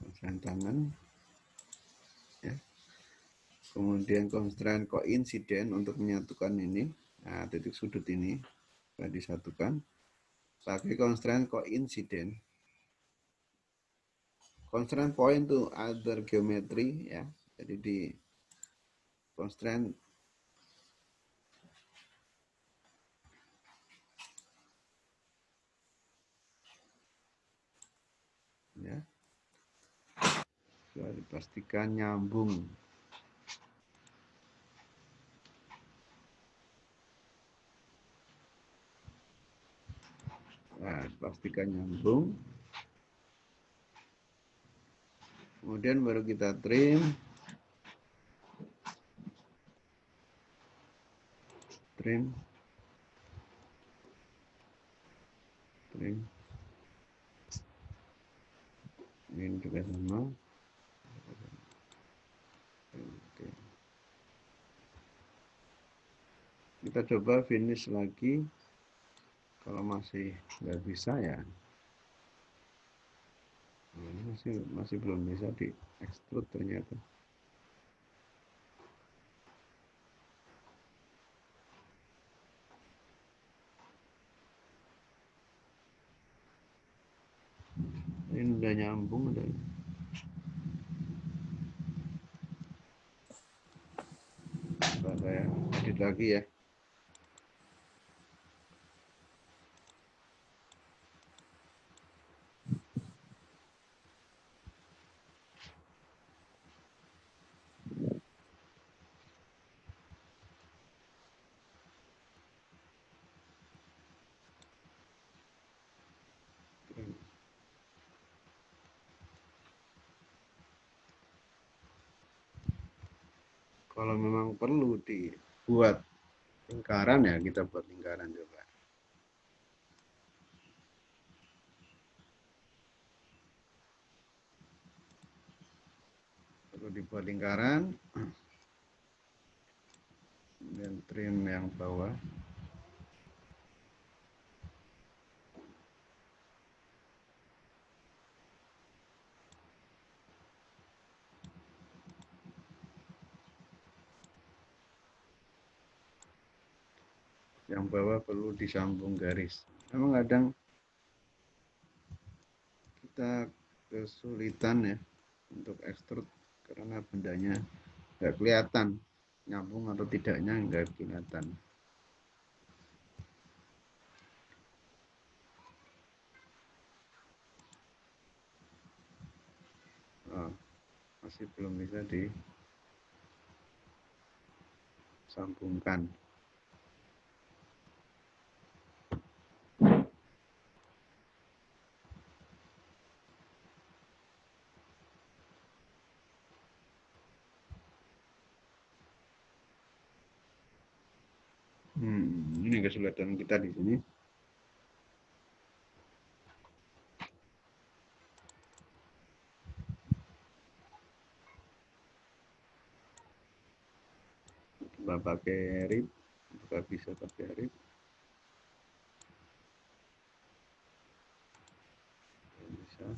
S1: constraint tangan ya. Kemudian constraint coincident untuk menyatukan ini. Nah, titik sudut ini sudah disatukan. Pakai constraint coincident. Constraint point to other geometry ya. Jadi di constraint ya. Sudah dipastikan nyambung. Nah, pastikan nyambung. Kemudian baru kita trim. Ini juga sama. Oke. Kita coba finish lagi. Kalau masih nggak bisa ya, ini masih belum bisa di extrude ternyata. Ini udah nyambung udah. Coba saya edit lagi ya. Kalau memang perlu dibuat lingkaran ya kita buat lingkaran coba. Perlu dibuat lingkaran. Dan trim yang bawah. Yang bawah perlu disambung garis. Memang kadang kita kesulitan ya untuk extrude karena bendanya nggak kelihatan nyambung atau tidaknya, nggak kelihatan. Oh, masih belum bisa disambungkan. Ini kesulitan kita di sini. Coba pakai rib Apakah bisa pakai Arif? Bisa.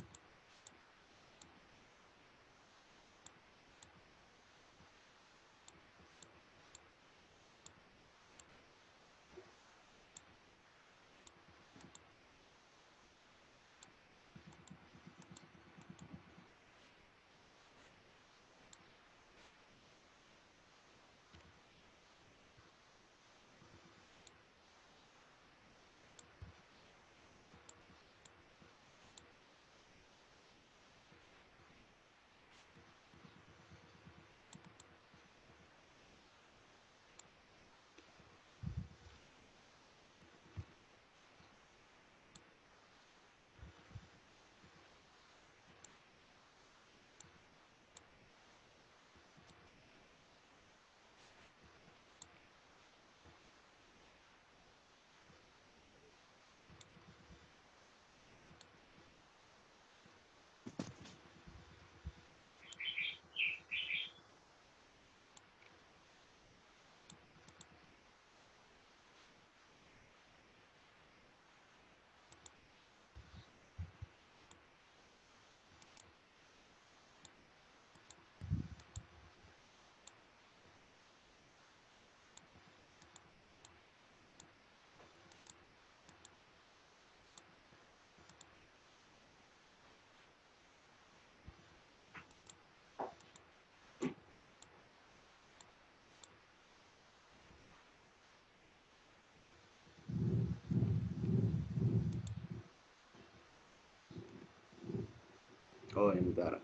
S1: Oh, ini bentar.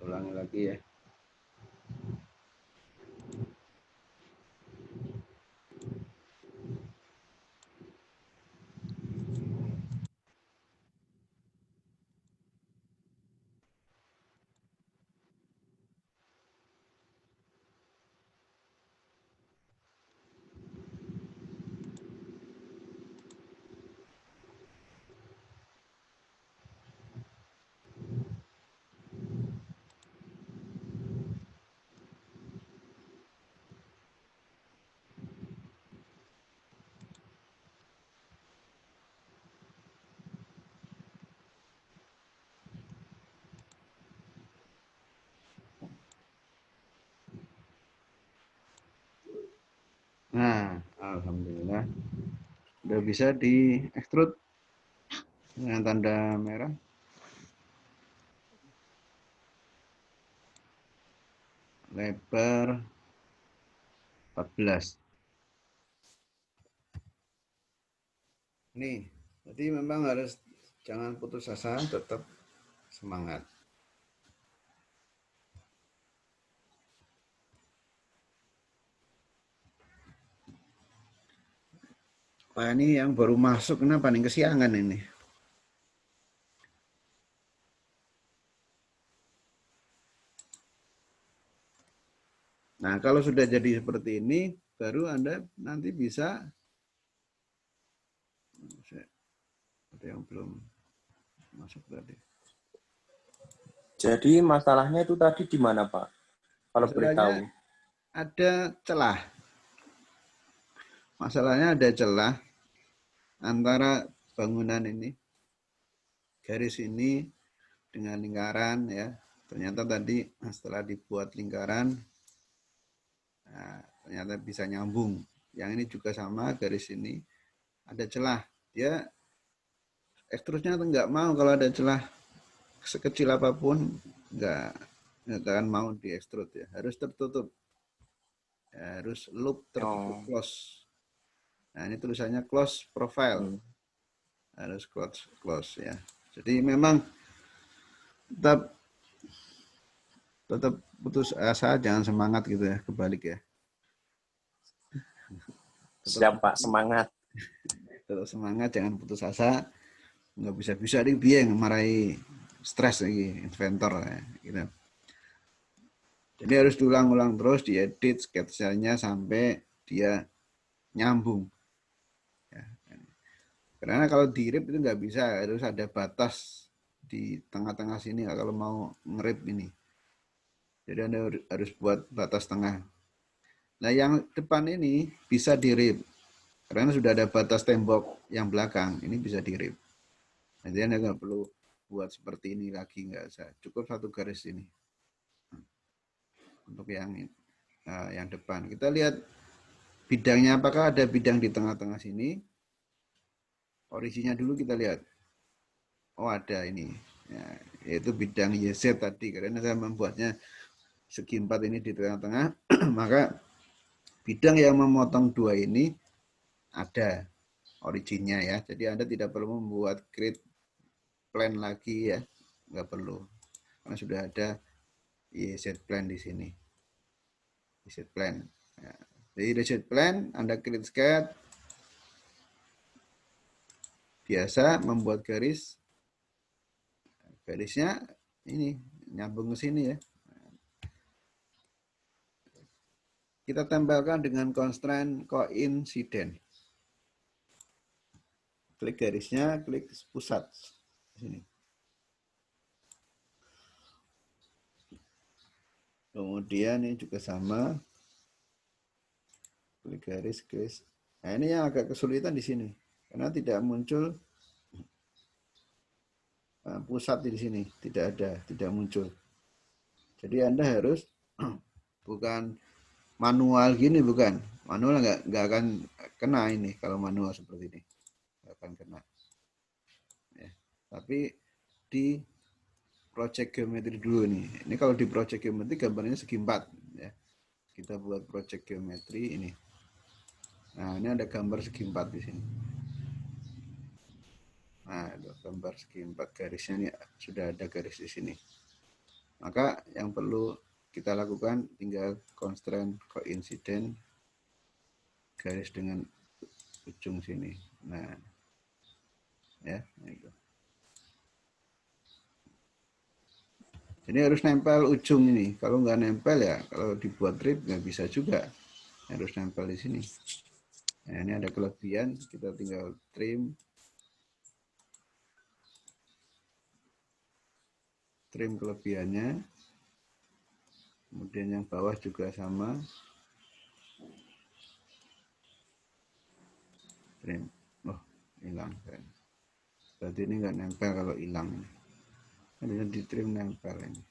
S1: Ulangi lagi ya. Nah, alhamdulillah udah bisa di extrude dengan tanda merah. Lebar 14. Nih, jadi memang harus jangan putus asa, tetap semangat. Wah, ini yang baru masuk, kenapa nih kesiangan ini? Nah, kalau sudah jadi seperti ini, baru Anda nanti bisa, ada yang belum masuk tadi.
S3: Jadi masalahnya itu tadi di mana, Pak? Kalau boleh tahu.
S1: Masalahnya ada celah. Masalahnya ada celah antara bangunan ini, garis ini dengan lingkaran ya. Ternyata tadi setelah dibuat lingkaran, nah, ternyata bisa nyambung. Yang ini juga sama, garis ini ada celah. Dia ekstrusnya nggak mau kalau ada celah sekecil apapun, nggak akan mau diekstrut ya. Harus tertutup, ya, harus loop tertutup
S3: Oh.
S1: close. Nah ini tulisannya close profile,
S3: Hmm.
S1: harus close ya. Jadi memang tetap putus asa, jangan semangat gitu ya, kebalik ya.
S3: Siap, Pak. Semangat.
S1: Tetap semangat, jangan putus asa. Nggak bisa nih bieng marahi stres lagi inventor ya, gitu. Jadi harus diulang-ulang terus, diedit sketsanya sampai dia nyambung. Ya. Karena kalau di-rip itu nggak bisa, harus ada batas di tengah-tengah sini kalau mau nge-rip ini. Jadi Anda harus buat batas tengah. Nah, yang depan ini bisa di-rip. Karena sudah ada batas tembok yang belakang, ini bisa di-rip. Jadi Anda nggak perlu buat seperti ini lagi, nggak usah. Cukup satu garis ini. Untuk yang depan. Kita lihat bidangnya, apakah ada bidang di tengah-tengah sini. Originnya dulu kita lihat. Oh, ada ini. Ya, yaitu bidang YZ tadi. Karena saya membuatnya segi 4 ini di tengah-tengah, maka bidang yang memotong dua ini ada originnya ya. Jadi Anda tidak perlu membuat create plan lagi ya. Nggak perlu. Karena sudah ada YZ plan di sini. YZ plan. Ya. Jadi YZ plan, Anda create sketch. Biasa membuat garisnya ini nyambung ke sini ya. Kita tempelkan dengan constraint coincident. Klik garisnya, klik pusat sini. Kemudian ini juga sama. Klik garis. Nah, ini yang agak kesulitan di sini karena tidak muncul pusat di sini, tidak muncul. Jadi Anda harus bukan manual gini, bukan. Manual nggak akan kena ini kalau manual seperti ini. Nggak akan kena. Ya. Tapi di project geometri dulu nih. Ini kalau di project geometri gambarnya segi 4 ya. Kita buat project geometri ini. Nah, ini ada gambar segi 4 di sini. Nah, gambar segi 4 garisnya ini sudah ada garis di sini. Maka yang perlu kita lakukan tinggal constraint coincident garis dengan ujung sini. Nah, ya, itu. Jadi harus nempel ujung ini. Kalau nggak nempel ya, kalau dibuat rip nggak bisa juga. Harus nempel di sini. Nah, ini ada kelebihan, kita tinggal trim kelebihannya. Kemudian yang bawah juga sama. Trim. Oh, hilang. Berarti ini nggak nempel kalau hilang. Harusnya di trim nempel ini.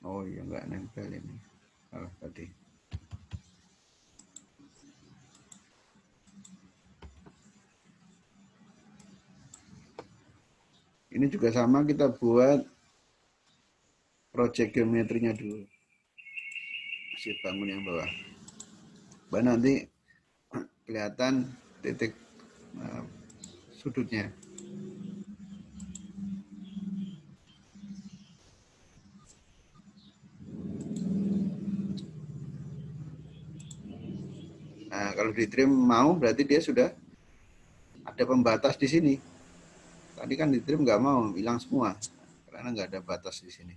S1: Oh iya, nggak nempel ini. Salah tadi. Ini juga sama, kita buat project geometrinya dulu. Masih bangun yang bawah. Baru nanti kelihatan titik sudutnya. Nah, kalau di trim mau berarti dia sudah ada pembatas di sini. Tadi kan di trim nggak mau, hilang semua karena nggak ada batas di sini.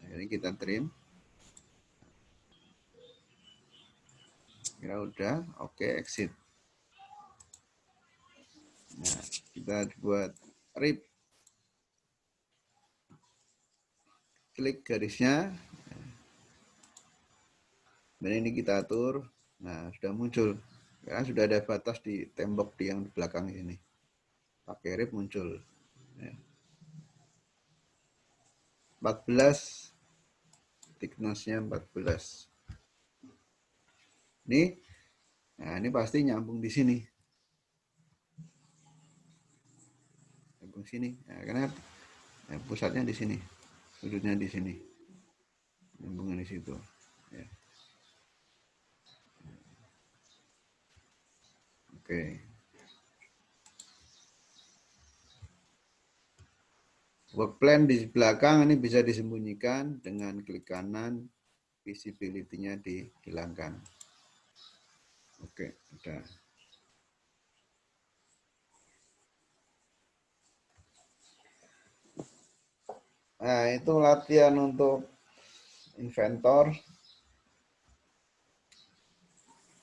S1: Nah, jadi kita trim. Kira udah, oke, exit. Nah, kita buat rip. Klik garisnya. Dan ini kita atur. Nah, sudah muncul. Karena sudah ada batas di tembok di yang di belakang ini. Pakai rip muncul. Ya. 14. Thickness-nya 14. Ini pasti nyambung di sini. Nyambung sini. Nah, karena pusatnya di sini. Sudutnya di sini. Nyambungnya di situ. Ya. Oke. Work plan di belakang ini bisa disembunyikan dengan klik kanan, visibility-nya dihilangkan. Oke, udah. Nah, itu latihan untuk inventor.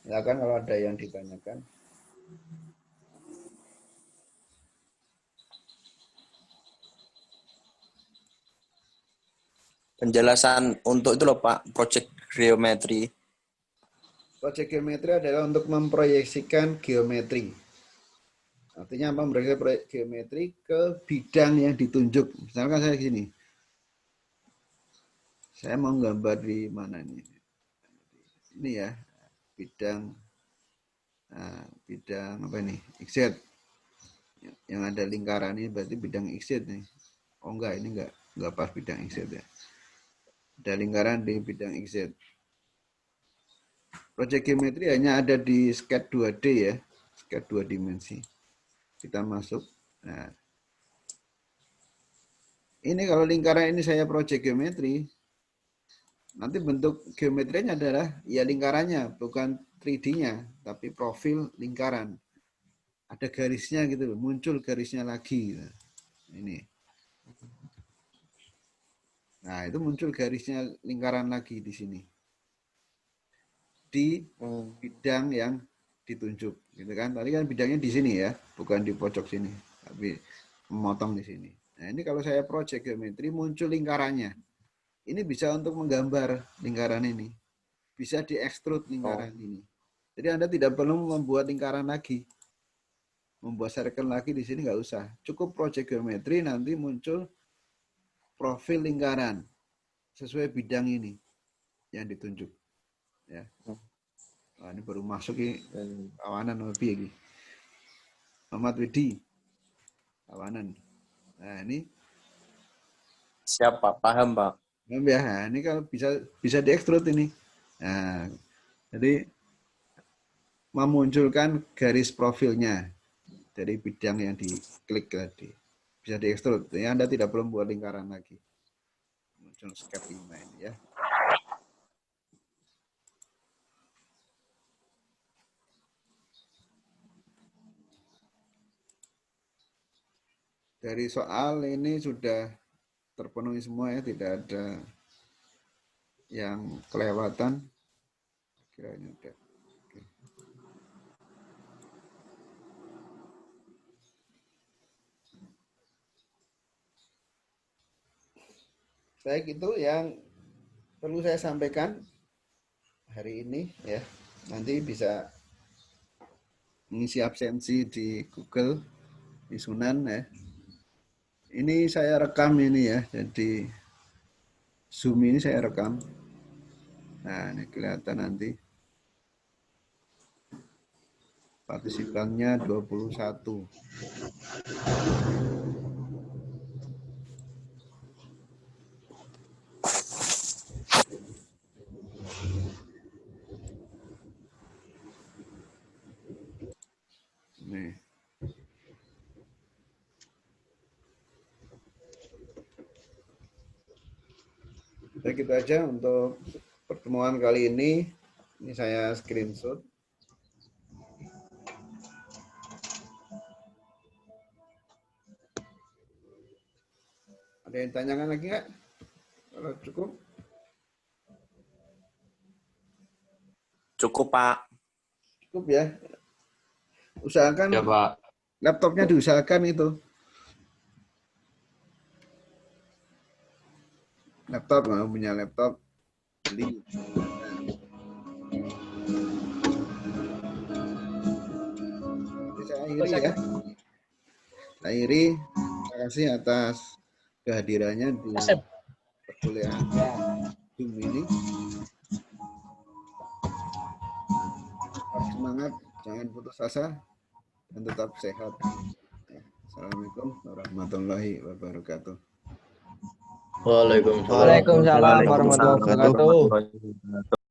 S1: Ya kan kalau ada yang ditanyakan.
S3: Penjelasan untuk itu loh Pak, project Geometri.
S1: Proyek geometri adalah untuk memproyeksikan geometri. Artinya apa? Memproyeksikan proyek geometri ke bidang yang ditunjuk. Misalkan saya gini. Saya mau gambar di mana ini? Ini ya, bidang apa ini? XZ. Yang ada lingkaran ini berarti bidang XZ nih. Oh enggak, ini enggak pas bidang XZ ya. Ada lingkaran di bidang XZ. Proyek geometri hanya ada di sketch 2D ya, sketch 2 dimensi. Kita masuk. Nah, ini kalau lingkaran ini saya proyek geometri, nanti bentuk geometrinya adalah ya lingkarannya, bukan 3D-nya, tapi profil lingkaran. Ada garisnya gitu, muncul garisnya lagi. Ini. Nah, itu muncul garisnya lingkaran lagi di sini. Di bidang yang ditunjuk, gitu kan? Tadi kan bidangnya di sini ya, bukan di pojok sini, tapi memotong di sini. Nah, ini kalau saya proyek geometri muncul lingkarannya. Ini bisa untuk menggambar lingkaran ini. Bisa diekstrud lingkaran ini. Jadi Anda tidak perlu membuat lingkaran lagi. Membuat circle lagi di sini nggak usah. Cukup proyek geometri nanti muncul profil lingkaran sesuai bidang ini yang ditunjuk. Ya. Wah, ini baru masuk ini kawanan lebih lagi. Muhammad Widi. Kawanan. Nah, ini
S3: Siapa? Paham, Pak?
S1: ya, ini kalau bisa diekstrud ini. Nah, jadi memunculkan garis profilnya dari bidang yang diklik tadi. Bisa diekstrud. Ya, Anda tidak perlu membuat lingkaran lagi. Muncul skep 5 ini ya. Dari soal ini sudah terpenuhi semua ya, tidak ada yang kelewatan. Kiranya udah. Oke. Baik, itu yang perlu saya sampaikan hari ini ya. Nanti bisa mengisi absensi di Google, di Sunan ya. Ini saya rekam ini ya, jadi Zoom ini saya rekam. Nah, ini kelihatan nanti. Partisipannya 21. Nih. Baik, itu aja untuk pertemuan kali ini. Ini saya screenshot. Ada yang tanyakan lagi nggak? Kalau cukup?
S3: Cukup, Pak.
S1: Cukup ya. Usahakan
S4: Ya, Pak.
S1: laptopnya diusahakan itu. Laptop, mau punya laptop, beli. Jadi saya akhiri ya. Saya akhiri. Terima kasih atas kehadirannya di perkuliahan Zoom ini. Semangat, jangan putus asa, dan tetap sehat. Assalamualaikum warahmatullahi wabarakatuh.
S4: Waalaikumsalam.
S2: Waalaikumsalam warahmatullahi wabarakatuh.